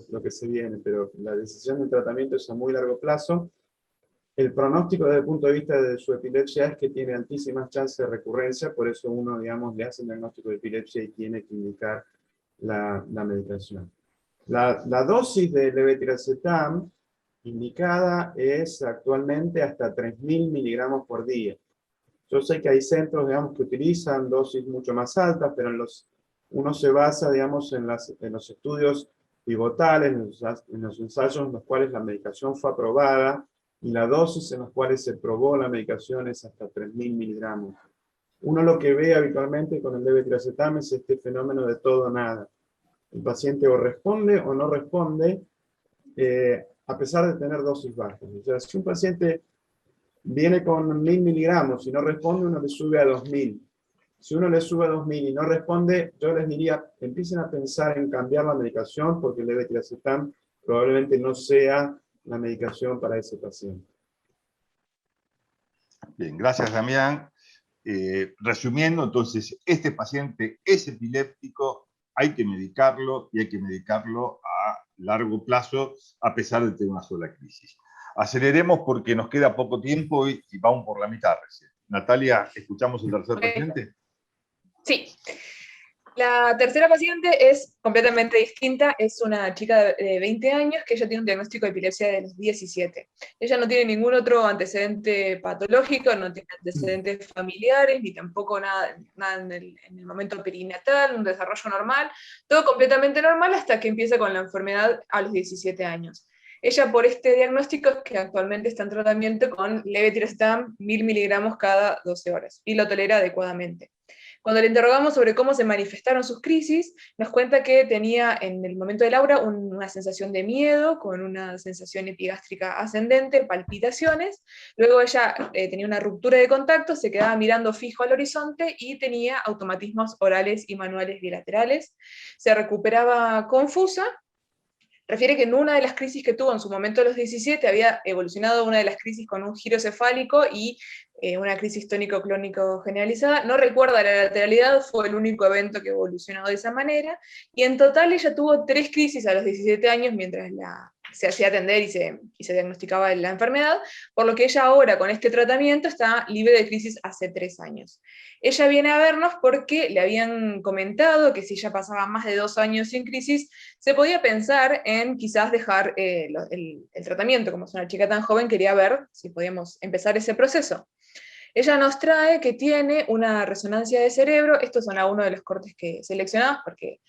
lo que se viene, pero la decisión del tratamiento es a muy largo plazo. El pronóstico desde el punto de vista de su epilepsia es que tiene altísimas chances de recurrencia, por eso uno, digamos, le hace un diagnóstico de epilepsia y tiene que indicar la medicación. La dosis de levetiracetam indicada es actualmente hasta 3.000 miligramos por día. Yo sé que hay centros, digamos, que utilizan dosis mucho más altas, pero uno se basa, digamos, en los estudios pivotales, en los ensayos en los cuales la medicación fue aprobada, y la dosis en las cuales se probó la medicación es hasta 3.000 miligramos. Uno lo que ve habitualmente con el levetiracetam es este fenómeno de todo o nada. El paciente o responde o no responde, a pesar de tener dosis bajas. O sea, si un paciente viene con 1.000 miligramos y no responde, uno le sube a 2.000. Si uno le sube a 2.000 y no responde, yo les diría, empiecen a pensar en cambiar la medicación, porque el levetiracetam probablemente no sea la medicación para ese paciente. Bien, gracias, Damián. Resumiendo, entonces, este paciente es epiléptico, hay que medicarlo y hay que medicarlo a largo plazo a pesar de tener una sola crisis. Aceleremos porque nos queda poco tiempo y vamos por la mitad recién. Natalia, ¿escuchamos el tercer paciente? Sí. La tercera paciente es completamente distinta, es una chica de 20 años que ella tiene un diagnóstico de epilepsia de los 17. Ella no tiene ningún otro antecedente patológico, no tiene antecedentes familiares, ni tampoco nada en el momento perinatal, un desarrollo normal, todo completamente normal hasta que empieza con la enfermedad a los 17 años. Ella por este diagnóstico es que actualmente está en tratamiento con levetiracetam 1000 miligramos cada 12 horas y lo tolera adecuadamente. Cuando le interrogamos sobre cómo se manifestaron sus crisis, nos cuenta que tenía en el momento del aura una sensación de miedo, con una sensación epigástrica ascendente, palpitaciones. Luego ella tenía una ruptura de contacto, se quedaba mirando fijo al horizonte y tenía automatismos orales y manuales bilaterales. Se recuperaba confusa. Refiere que en una de las crisis que tuvo en su momento a los 17 había evolucionado una de las crisis con un giro cefálico y una crisis tónico-clónico generalizada. No recuerda la lateralidad, fue el único evento que evolucionó de esa manera. Y en total ella tuvo 3 crisis a los 17 años mientras se hacía atender y se diagnosticaba la enfermedad, por lo que ella ahora con este tratamiento está libre de crisis hace 3 años. Ella viene a vernos porque le habían comentado que si ella pasaba más de 2 años sin crisis, se podía pensar en quizás dejar el tratamiento. Como es una chica tan joven, quería ver si podíamos empezar ese proceso. Ella nos trae que tiene una resonancia de cerebro. Estos son algunos de los cortes que seleccionamos porque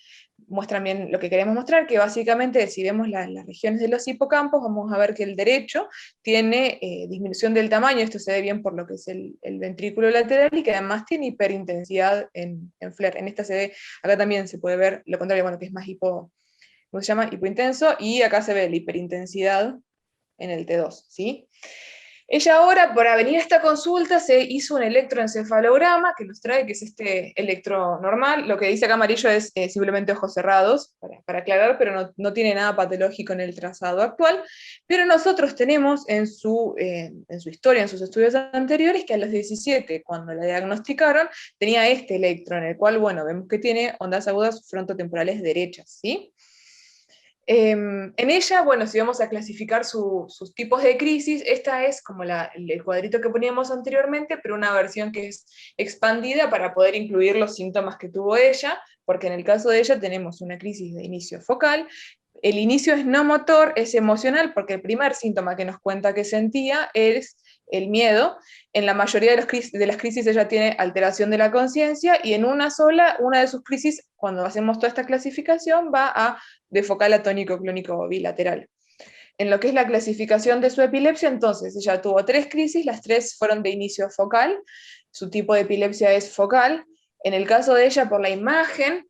muestran bien lo que queremos mostrar, que básicamente si vemos las regiones de los hipocampos, vamos a ver que el derecho tiene disminución del tamaño, esto se ve bien por lo que es el ventrículo lateral, y que además tiene hiperintensidad en FLAIR. En esta se ve, acá también se puede ver lo contrario, bueno, que es más ¿cómo se llama? Hipointenso, y acá se ve la hiperintensidad en el T2, ¿sí? Ella ahora, para venir a esta consulta, se hizo un electroencefalograma que nos trae, que es este electro normal. Lo que dice acá amarillo es simplemente ojos cerrados, para aclarar, pero no tiene nada patológico en el trazado actual. Pero nosotros tenemos en su historia, en sus estudios anteriores, que a los 17, cuando la diagnosticaron, tenía este electro, en el cual, bueno, vemos que tiene ondas agudas frontotemporales derechas, ¿sí? En ella, bueno, si vamos a clasificar sus tipos de crisis, esta es como el cuadrito que poníamos anteriormente, pero una versión que es expandida para poder incluir los síntomas que tuvo ella, porque en el caso de ella tenemos una crisis de inicio focal. El inicio es no motor, es emocional, porque el primer síntoma que nos cuenta que sentía es el miedo. En la mayoría de las crisis ella tiene alteración de la conciencia, y en una de sus crisis, cuando hacemos toda esta clasificación, va a de focal a tónico-clónico bilateral. En lo que es la clasificación de su epilepsia, entonces, ella tuvo 3 crisis, las 3 fueron de inicio focal, su tipo de epilepsia es focal. En el caso de ella, por la imagen,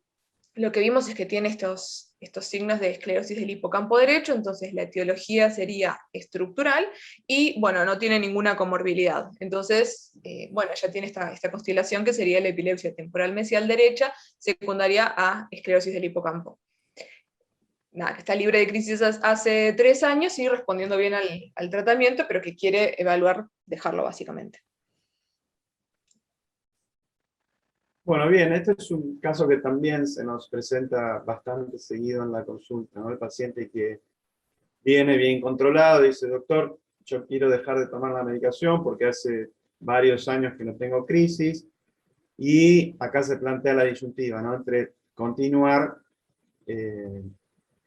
lo que vimos es que tiene estos signos de esclerosis del hipocampo derecho, entonces la etiología sería estructural, y bueno, no tiene ninguna comorbilidad. Entonces, bueno, ya tiene esta constelación que sería la epilepsia temporal mesial derecha, secundaria a esclerosis del hipocampo. Nada, que está libre de crisis hace 3 años y respondiendo bien al tratamiento, pero que quiere evaluar dejarlo básicamente. Bueno, bien, este es un caso que también se nos presenta bastante seguido en la consulta, ¿no? El paciente que viene bien controlado, dice, doctor, yo quiero dejar de tomar la medicación porque hace varios años que no tengo crisis, y acá se plantea la disyuntiva, ¿no? Entre continuar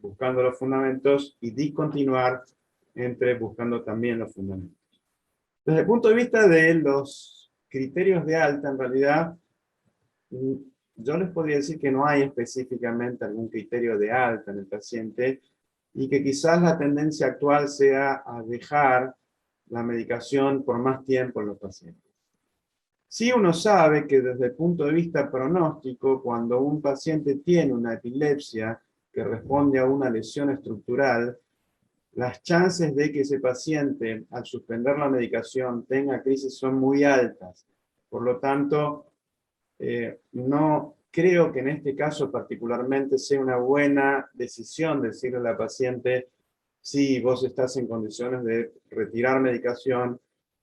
buscando los fundamentos y discontinuar entre buscando también los fundamentos. Desde el punto de vista de los criterios de alta, en realidad, yo les podría decir que no hay específicamente algún criterio de alta en el paciente, y que quizás la tendencia actual sea a dejar la medicación por más tiempo en los pacientes. Sí, uno sabe que desde el punto de vista pronóstico, cuando un paciente tiene una epilepsia que responde a una lesión estructural, las chances de que ese paciente, al suspender la medicación, tenga crisis son muy altas. Por lo tanto, no creo que en este caso particularmente sea una buena decisión decirle a la paciente, si vos estás en condiciones de retirar medicación,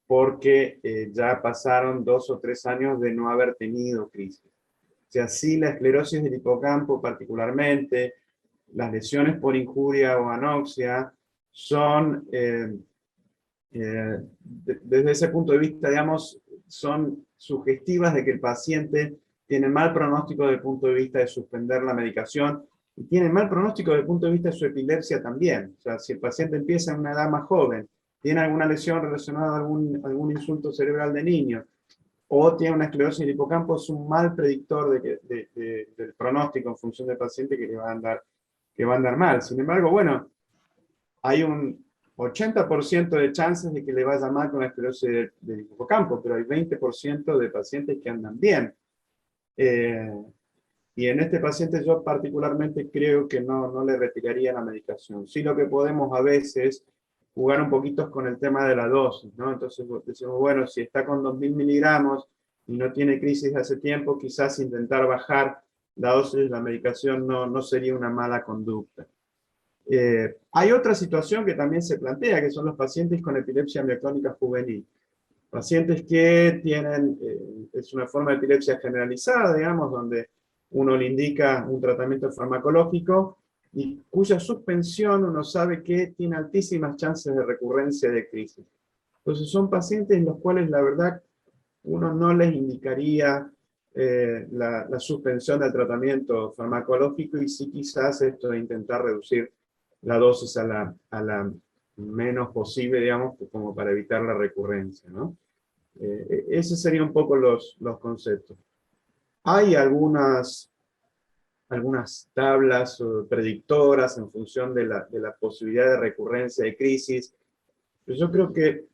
porque ya pasaron 2 o 3 años de no haber tenido crisis. O sea, sí, la esclerosis del hipocampo particularmente, las lesiones por injuria o anoxia, son, desde ese punto de vista, digamos, son sugestivas de que el paciente tiene mal pronóstico desde el punto de vista de suspender la medicación, y tiene mal pronóstico desde el punto de vista de su epilepsia también. O sea, si el paciente empieza en una edad más joven, tiene alguna lesión relacionada a algún insulto cerebral de niño, o tiene una esclerosis del hipocampo, es un mal predictor del pronóstico en función del paciente que va a andar mal. Sin embargo, bueno, hay un 80% de chances de que le vaya mal con la esclerosis del hipocampo, pero hay 20% de pacientes que andan bien. Y en este paciente yo particularmente creo que no le retiraría la medicación. Sí, lo que podemos a veces jugar un poquito con el tema de la dosis, ¿no? Entonces decimos, bueno, si está con 2000 miligramos y no tiene crisis de hace tiempo, quizás intentar bajar la dosis de la medicación no sería una mala conducta. Hay otra situación que también se plantea, que son los pacientes con epilepsia mioclónica juvenil. Pacientes que tienen, es una forma de epilepsia generalizada, digamos, donde uno le indica un tratamiento farmacológico y cuya suspensión uno sabe que tiene altísimas chances de recurrencia de crisis. Entonces son pacientes en los cuales la verdad uno no les indicaría la suspensión del tratamiento farmacológico, y sí quizás esto de intentar reducir la dosis a la menos posible, digamos, como para evitar la recurrencia, ¿no? Esos serían un poco los conceptos. Hay algunas tablas predictoras en función de la posibilidad de recurrencia de crisis, pero yo creo que,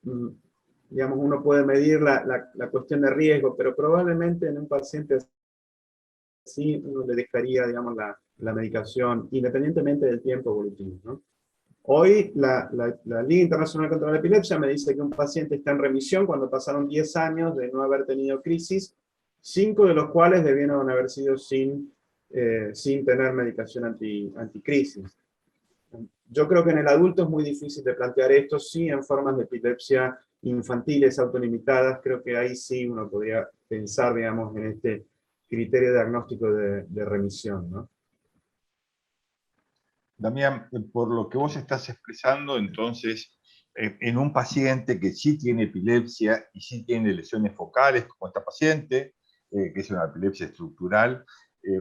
digamos, uno puede medir la cuestión de riesgo, pero probablemente en un paciente así uno le dejaría, digamos, la medicación independientemente del tiempo evolutivo, ¿no? Hoy la Liga Internacional contra la Epilepsia me dice que un paciente está en remisión cuando pasaron 10 años de no haber tenido crisis, 5 de los cuales debieron haber sido sin tener medicación anticrisis. Yo creo que en el adulto es muy difícil de plantear esto, sí en formas de epilepsia infantiles autolimitadas, creo que ahí sí uno podría pensar, digamos, en este criterio diagnóstico de remisión, ¿no? Damián, por lo que vos estás expresando, entonces, en un paciente que sí tiene epilepsia y sí tiene lesiones focales, como esta paciente, que es una epilepsia estructural,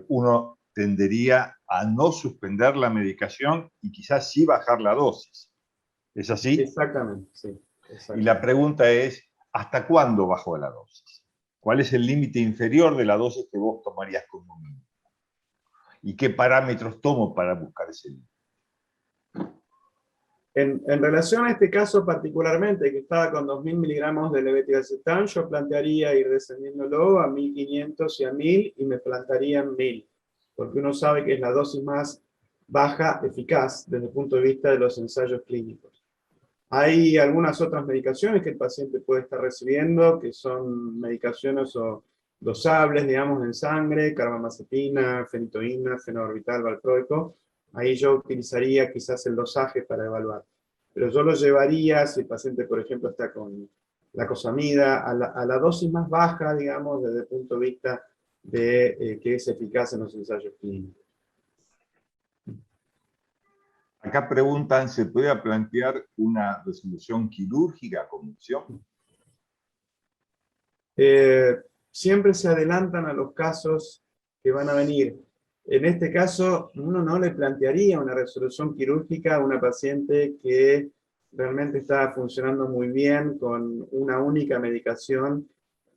uno tendería a no suspender la medicación y quizás sí bajar la dosis. ¿Es así? Exactamente, sí. Y la pregunta es, ¿hasta cuándo bajó la dosis? ¿Cuál es el límite inferior de la dosis que vos tomarías como mínimo? ¿Y qué parámetros tomo para buscar ese límite? En relación a este caso particularmente, que estaba con 2000 miligramos de levetiracetam, yo plantearía ir descendiéndolo a 1500 y a 1000, y me plantarían 1000, porque uno sabe que es la dosis más baja eficaz desde el punto de vista de los ensayos clínicos. Hay algunas otras medicaciones que el paciente puede estar recibiendo, que son medicaciones dosables, digamos, en sangre, carbamazepina, fenitoína, fenobarbital, valproico. Ahí yo utilizaría quizás el dosaje para evaluar. Pero yo lo llevaría, si el paciente, por ejemplo, está con lacosamida, a la dosis más baja, digamos, desde el punto de vista de que es eficaz en los ensayos clínicos. Acá preguntan, ¿se puede plantear una resolución quirúrgica como opción? Siempre se adelantan a los casos que van a venir. En este caso, uno no le plantearía una resolución quirúrgica a una paciente que realmente está funcionando muy bien con una única medicación.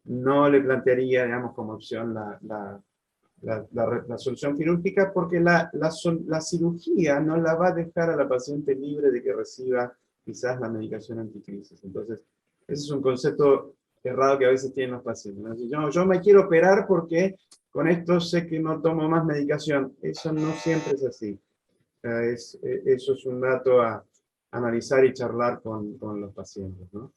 No le plantearía, digamos, como opción la solución quirúrgica, porque la cirugía no la va a dejar a la paciente libre de que reciba quizás la medicación anticrisis. Entonces, ese es un concepto errado que a veces tienen los pacientes, ¿no? Yo me quiero operar porque con esto sé que no tomo más medicación. Eso no siempre es así. Eso es un dato a analizar y charlar con los pacientes, ¿no?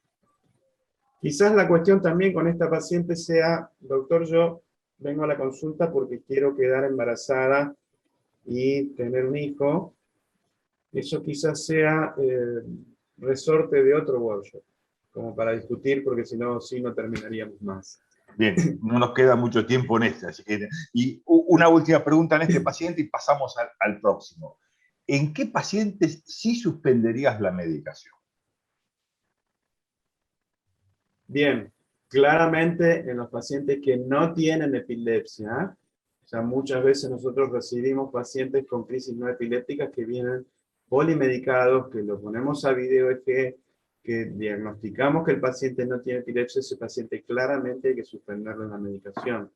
Quizás la cuestión también con esta paciente sea, doctor, yo vengo a la consulta porque quiero quedar embarazada y tener un hijo. Eso quizás sea resorte de otro workshop. como para discutir, porque si no, sí no terminaríamos más. Bien, no nos queda mucho tiempo en este, así que... Y una última pregunta en este paciente y pasamos al próximo. ¿En qué pacientes sí suspenderías la medicación? Bien, claramente en los pacientes que no tienen epilepsia, o sea, muchas veces nosotros recibimos pacientes con crisis no epilépticas que vienen polimedicados, que lo ponemos a video EG, que diagnosticamos que el paciente no tiene epilepsia, ese paciente claramente hay que suspenderle la medicación.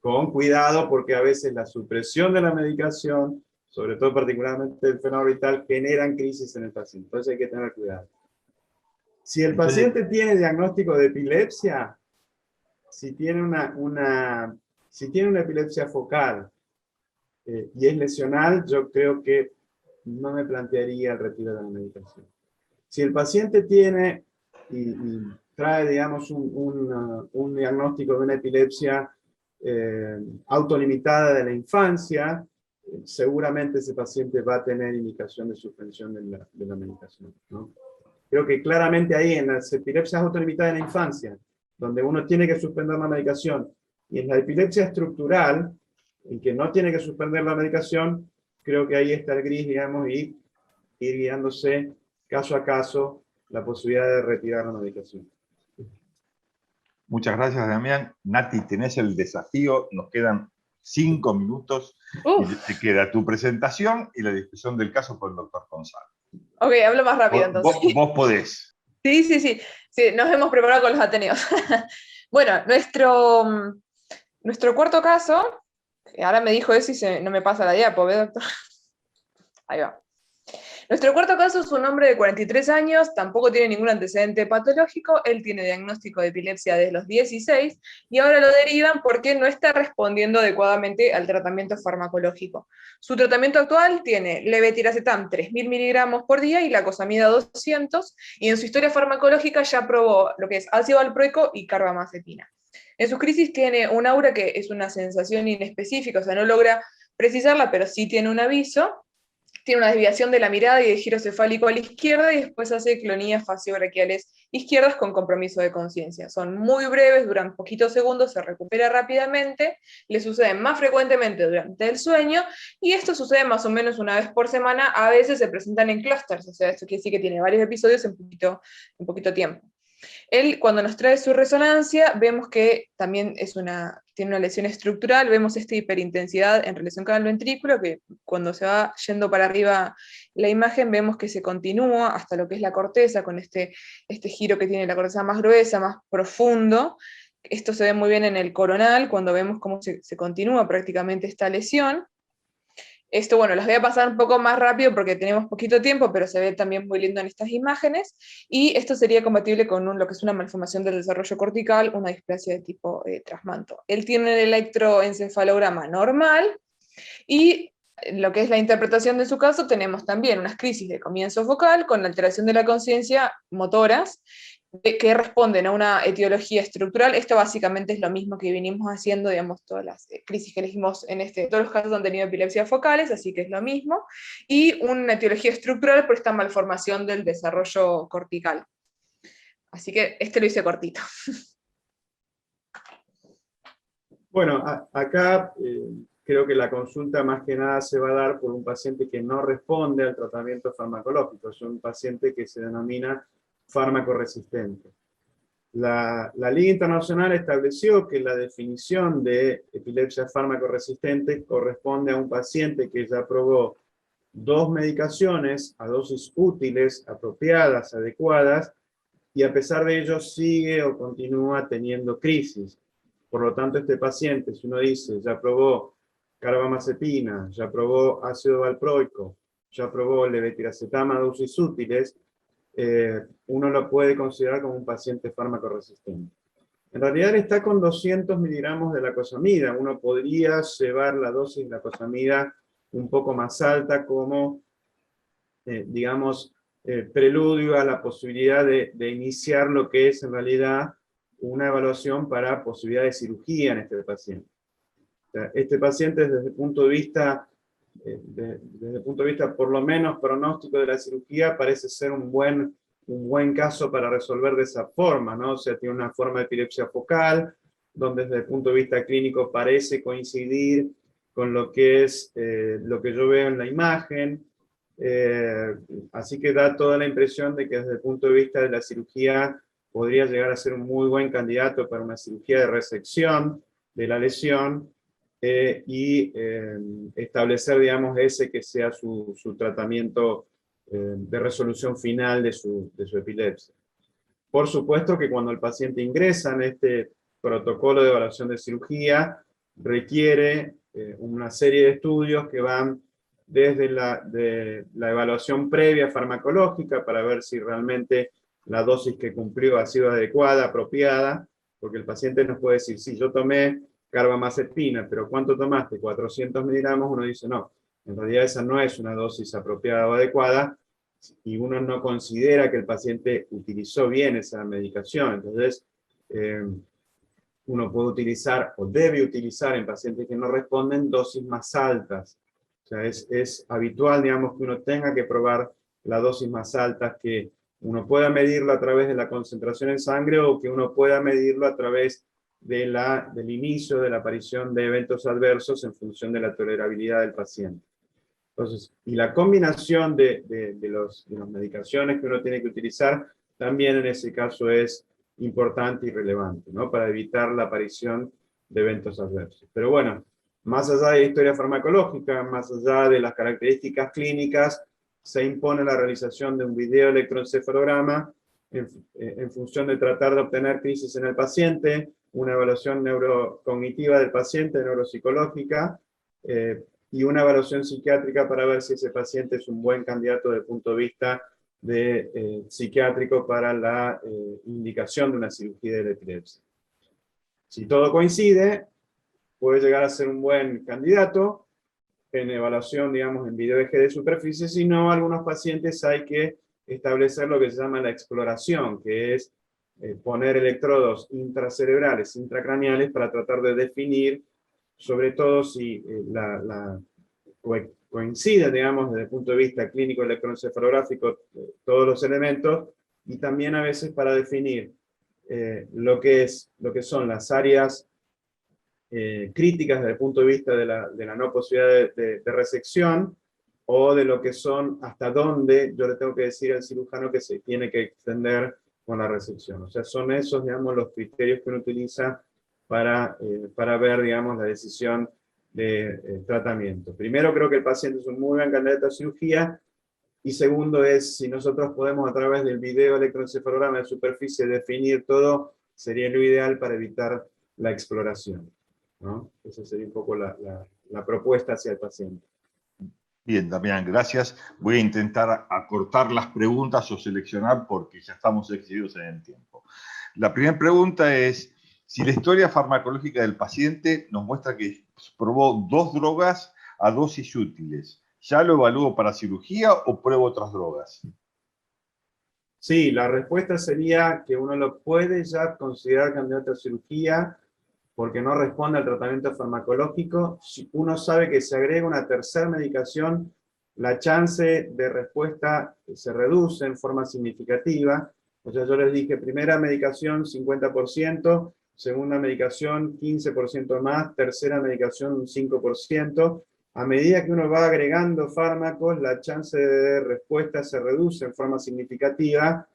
Con cuidado, porque a veces la supresión de la medicación, sobre todo particularmente el fenobarbital, generan crisis en el paciente. Entonces hay que tener cuidado. Si el Entonces, paciente tiene diagnóstico de epilepsia, si tiene una epilepsia focal y es lesional, yo creo que no me plantearía el retiro de la medicación. Si el paciente tiene y trae, digamos, un diagnóstico de una epilepsia autolimitada de la infancia, seguramente ese paciente va a tener indicación de suspensión de la medicación, ¿no? Creo que claramente ahí en las epilepsias autolimitadas de la infancia, donde uno tiene que suspender la medicación, y en la epilepsia estructural, en que no tiene que suspender la medicación, creo que ahí está el gris, digamos, y ir guiándose caso a caso la posibilidad de retirar la medicación. muchas gracias, Damián. Nati, tenés el desafío, nos quedan 5 minutos y te queda tu presentación y la discusión del caso con el doctor Gonzalo. Ok, hablo más rápido entonces. Vos podés. Sí, nos hemos preparado con los ateneos. Bueno, nuestro cuarto caso, que ahora me dijo eso y no me pasa la diapo, ¿ve, doctor? Ahí va. Nuestro cuarto caso es un hombre de 43 años, tampoco tiene ningún antecedente patológico, él tiene diagnóstico de epilepsia desde los 16 y ahora lo derivan porque no está respondiendo adecuadamente al tratamiento farmacológico. Su tratamiento actual tiene levetiracetam 3.000 miligramos por día y lacosamida 200, y en su historia farmacológica ya probó lo que es ácido valproico y carbamazepina. En sus crisis tiene un aura que es una sensación inespecífica, o sea, no logra precisarla, pero sí tiene un aviso. Tiene una desviación de la mirada y de giro cefálico a la izquierda, y después hace clonías faciobranquiales izquierdas con compromiso de conciencia. Son muy breves, duran poquitos segundos, se recupera rápidamente, le suceden más frecuentemente durante el sueño, y esto sucede más o menos una vez por semana. A veces se presentan en clústeres, o sea, esto quiere decir que tiene varios episodios en poquito tiempo. Él, cuando nos trae su resonancia, vemos que también tiene una lesión estructural, vemos esta hiperintensidad en relación con el ventrículo, que cuando se va yendo para arriba la imagen, vemos que se continúa hasta lo que es la corteza, con este giro que tiene la corteza más gruesa, más profundo. Esto se ve muy bien en el coronal, cuando vemos cómo se continúa prácticamente esta lesión. Esto, bueno, las voy a pasar un poco más rápido porque tenemos poquito tiempo, pero se ve también muy lindo en estas imágenes, y esto sería compatible con lo que es una malformación del desarrollo cortical, una displasia de tipo trasmanto. Él tiene el electroencefalograma normal, y lo que es la interpretación de su caso, tenemos también unas crisis de comienzo focal con alteración de la conciencia motoras, que responden a una etiología estructural. Esto básicamente es lo mismo que venimos haciendo, digamos, todas las crisis que elegimos todos los casos han tenido epilepsias focales, así que es lo mismo, y una etiología estructural por esta malformación del desarrollo cortical. Así que lo hice cortito. Bueno, acá creo que la consulta más que nada se va a dar por un paciente que no responde al tratamiento farmacológico. Es un paciente que se denomina fármaco resistente. La Liga Internacional estableció que la definición de epilepsia fármaco resistente corresponde a un paciente que ya probó 2 medicaciones a dosis útiles, apropiadas, adecuadas, y a pesar de ello sigue o continúa teniendo crisis. Por lo tanto, este paciente, si uno dice, ya probó carbamazepina, ya probó ácido valproico, ya probó levetiracetam a dosis útiles, uno lo puede considerar como un paciente fármaco resistente. En realidad está con 200 miligramos de lacosamida. Uno podría llevar la dosis de lacosamida un poco más alta como, digamos, preludio a la posibilidad de iniciar lo que es en realidad una evaluación para posibilidad de cirugía en este paciente. O sea, este paciente desde el punto de vista por lo menos pronóstico de la cirugía, parece ser un buen un buen caso para resolver de esa forma, ¿no? O sea, tiene una forma de epilepsia focal, donde desde el punto de vista clínico parece coincidir con lo que es lo que yo veo en la imagen, así que da toda la impresión de que desde el punto de vista de la cirugía podría llegar a ser un muy buen candidato para una cirugía de resección de la lesión y establecer, digamos, ese que sea su tratamiento de resolución final de su epilepsia. Por supuesto que cuando el paciente ingresa en este protocolo de evaluación de cirugía, requiere una serie de estudios que van desde la evaluación previa farmacológica para ver si realmente la dosis que cumplió ha sido adecuada, apropiada, porque el paciente nos puede decir, sí, yo tomé carbamazepina, pero ¿cuánto tomaste? 400 miligramos, uno dice, no, en realidad esa no es una dosis apropiada o adecuada, y uno no considera que el paciente utilizó bien esa medicación. Entonces, uno puede utilizar o debe utilizar en pacientes que no responden dosis más altas. O sea, es habitual, digamos, que uno tenga que probar la dosis más alta, que uno pueda medirlo a través de la concentración en sangre o que uno pueda medirlo a través del inicio de la aparición de eventos adversos en función de la tolerabilidad del paciente. Entonces, y la combinación de las medicaciones que uno tiene que utilizar también en ese caso es importante y relevante, ¿no? Para evitar la aparición de eventos adversos. Pero bueno, más allá de la historia farmacológica, más allá de las características clínicas, se impone la realización de un video electroencefalograma en función de tratar de obtener crisis en el paciente, una evaluación neurocognitiva del paciente, neuropsicológica, y una evaluación psiquiátrica para ver si ese paciente es un buen candidato desde el punto de vista psiquiátrico para la indicación de una cirugía de la epilepsia. Si todo coincide, puede llegar a ser un buen candidato en evaluación, digamos, en video eje de superficie, si no, algunos pacientes hay que establecer lo que se llama la exploración, que es poner electrodos intracerebrales, intracraneales, para tratar de definir, sobre todo si coinciden, digamos, desde el punto de vista clínico electroencefalográfico, todos los elementos, y también a veces para definir lo que son las áreas críticas desde el punto de vista de la no posibilidad de resección, o de lo que son hasta dónde yo le tengo que decir al cirujano que se tiene que extender con la resección. O sea, son esos, digamos, los criterios que uno utiliza para ver, digamos, la decisión de tratamiento. Primero, creo que el paciente es un muy buen candidato a cirugía, y segundo es, si nosotros podemos a través del video electroencefalograma de superficie definir todo, sería lo ideal para evitar la exploración, ¿no? Esa sería un poco la propuesta hacia el paciente. Bien, Damián, gracias. Voy a intentar acortar las preguntas o seleccionar porque ya estamos excedidos en el tiempo. La primera pregunta es, si la historia farmacológica del paciente nos muestra que probó 2 drogas a dosis útiles, ¿ya lo evalúo para cirugía o pruebo otras drogas? Sí, la respuesta sería que uno lo puede ya considerar candidato a cirugía porque no responde al tratamiento farmacológico. Si uno sabe que se agrega una tercera medicación, la chance de respuesta se reduce en forma significativa. O sea, yo les dije, primera medicación 50%, segunda medicación 15% más, tercera medicación un 5%. A medida que uno va agregando fármacos, la chance de respuesta se reduce en forma significativa,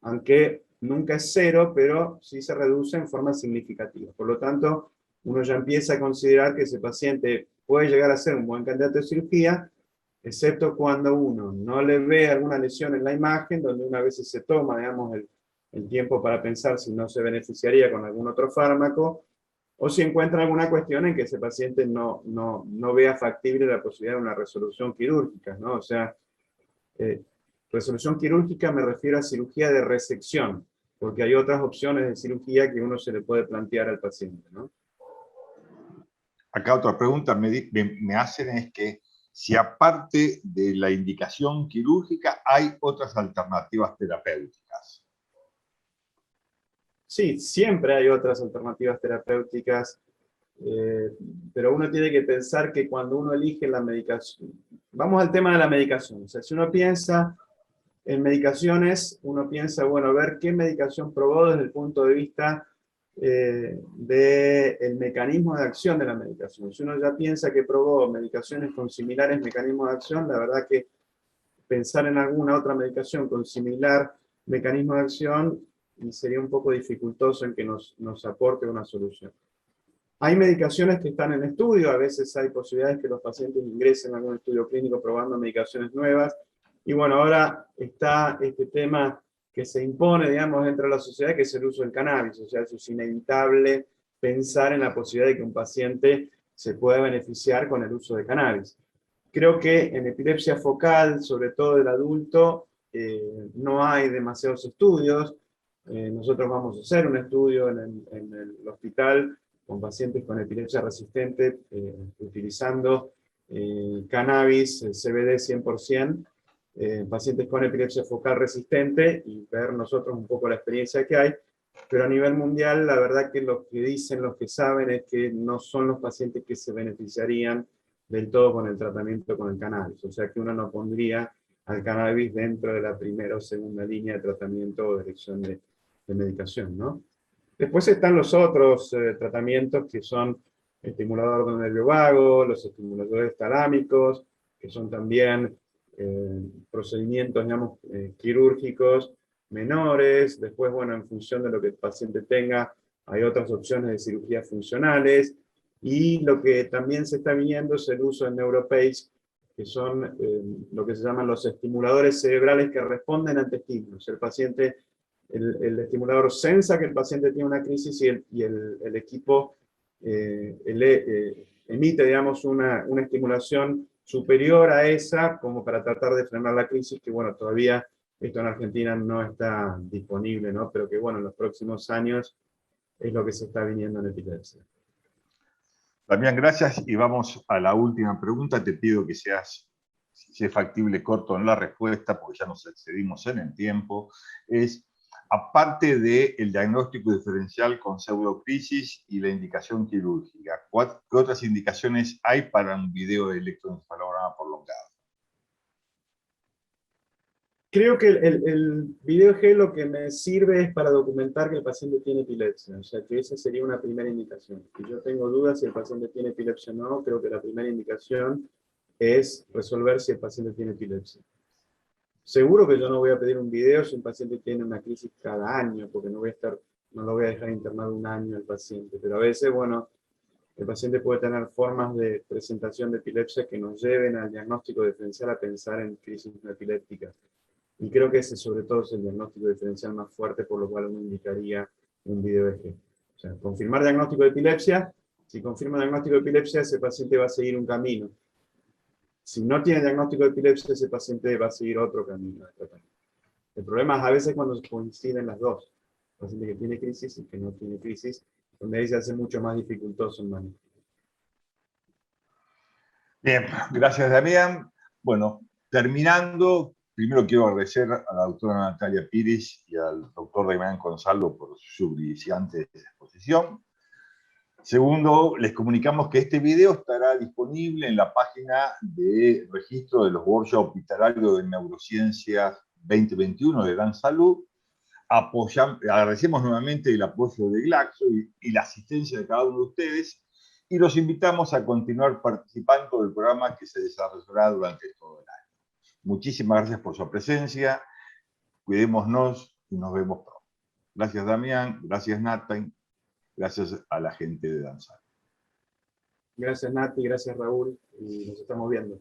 aunque nunca es cero, pero sí se reduce en forma significativa. Por lo tanto, uno ya empieza a considerar que ese paciente puede llegar a ser un buen candidato de cirugía, excepto cuando uno no le ve alguna lesión en la imagen, donde una vez se toma, digamos, el tiempo para pensar si no se beneficiaría con algún otro fármaco, o si encuentra alguna cuestión en que ese paciente no vea factible la posibilidad de una resolución quirúrgica, ¿no? O sea, resolución quirúrgica me refiero a cirugía de resección, porque hay otras opciones de cirugía que uno se le puede plantear al paciente, ¿no? Acá otra pregunta me hacen es que si aparte de la indicación quirúrgica hay otras alternativas terapéuticas. Sí, siempre hay otras alternativas terapéuticas, pero uno tiene que pensar que cuando uno elige la medicación, vamos al tema de la medicación, o sea, si uno piensa En medicaciones, uno piensa, bueno, ver qué medicación probó desde el punto de vista del mecanismo de acción de la medicación. Si uno ya piensa que probó medicaciones con similares mecanismos de acción, la verdad que pensar en alguna otra medicación con similar mecanismo de acción sería un poco dificultoso en que nos aporte una solución. Hay medicaciones que están en estudio, a veces hay posibilidades que los pacientes ingresen a algún estudio clínico probando medicaciones nuevas, y bueno, ahora está este tema que se impone, digamos, dentro de la sociedad, que es el uso del cannabis. O sea, eso es inevitable pensar en la posibilidad de que un paciente se pueda beneficiar con el uso de cannabis. Creo que en epilepsia focal, sobre todo del adulto, no hay demasiados estudios. Nosotros vamos a hacer un estudio en el hospital con pacientes con epilepsia resistente, utilizando cannabis, CBD 100%, pacientes con epilepsia focal resistente, y ver nosotros un poco la experiencia que hay. Pero a nivel mundial, la verdad que lo que dicen, los que saben, es que no son los pacientes que se beneficiarían del todo con el tratamiento con el cannabis. O sea que uno no pondría al cannabis dentro de la primera o segunda línea de tratamiento o de elección de medicación, ¿no? Después están los otros tratamientos que son estimuladores del nervio vago, los estimuladores talámicos, que son también procedimientos, digamos, quirúrgicos menores. Después, bueno, en función de lo que el paciente tenga, hay otras opciones de cirugías funcionales. Y lo que también se está viendo es el uso de NeuroPace, que son lo que se llaman los estimuladores cerebrales que responden ante estímulos. El paciente, el estimulador sensa que el paciente tiene una crisis, y el equipo emite, digamos, una estimulación superior a esa, como para tratar de frenar la crisis, que bueno, todavía esto en Argentina no está disponible, ¿no? Pero que bueno, en los próximos años es lo que se está viniendo en epilepsia. Damián, gracias, y vamos a la última pregunta. Te pido que seas, si es factible, corto en la respuesta, porque ya nos excedimos en el tiempo. Es, aparte del diagnóstico diferencial con pseudocrisis y la indicación quirúrgica, ¿qué otras indicaciones hay para un video de electroencefalograma prolongado? Creo que el video G lo que me sirve es para documentar que el paciente tiene epilepsia. O sea, que esa sería una primera indicación. Si yo tengo dudas si el paciente tiene epilepsia o no, creo que la primera indicación es resolver si el paciente tiene epilepsia. Seguro que yo no voy a pedir un video si un paciente tiene una crisis cada año, porque no lo voy a dejar internado un año al paciente. Pero a veces, bueno, el paciente puede tener formas de presentación de epilepsia que nos lleven al diagnóstico diferencial a pensar en crisis no epilépticas. Y creo que ese sobre todo es el diagnóstico diferencial más fuerte, por lo cual uno indicaría un video EG. O sea, confirmar diagnóstico de epilepsia. Si confirma diagnóstico de epilepsia, ese paciente va a seguir un camino. Si no tiene diagnóstico de epilepsia, ese paciente va a seguir otro camino de tratamiento. El problema es a veces cuando coinciden las dos. El paciente que tiene crisis y que no tiene crisis, donde ahí se hace mucho más dificultoso el manejo. Bien, gracias, Damián. Bueno, terminando, primero quiero agradecer a la doctora Natalia Pires y al doctor Damián Gonzalo por su brillante exposición. Segundo, les comunicamos que este video estará disponible en la página de registro de los workshops hospitalarios de neurociencias 2021 de DanSalud. Agradecemos nuevamente el apoyo de Glaxo y la asistencia de cada uno de ustedes, y los invitamos a continuar participando del programa que se desarrollará durante todo el año. Muchísimas gracias por su presencia, cuidémonos y nos vemos pronto. Gracias, Damián, gracias, Nathan, gracias a la gente de DanSalud. Gracias, Nati, gracias, Raúl, y nos estamos viendo.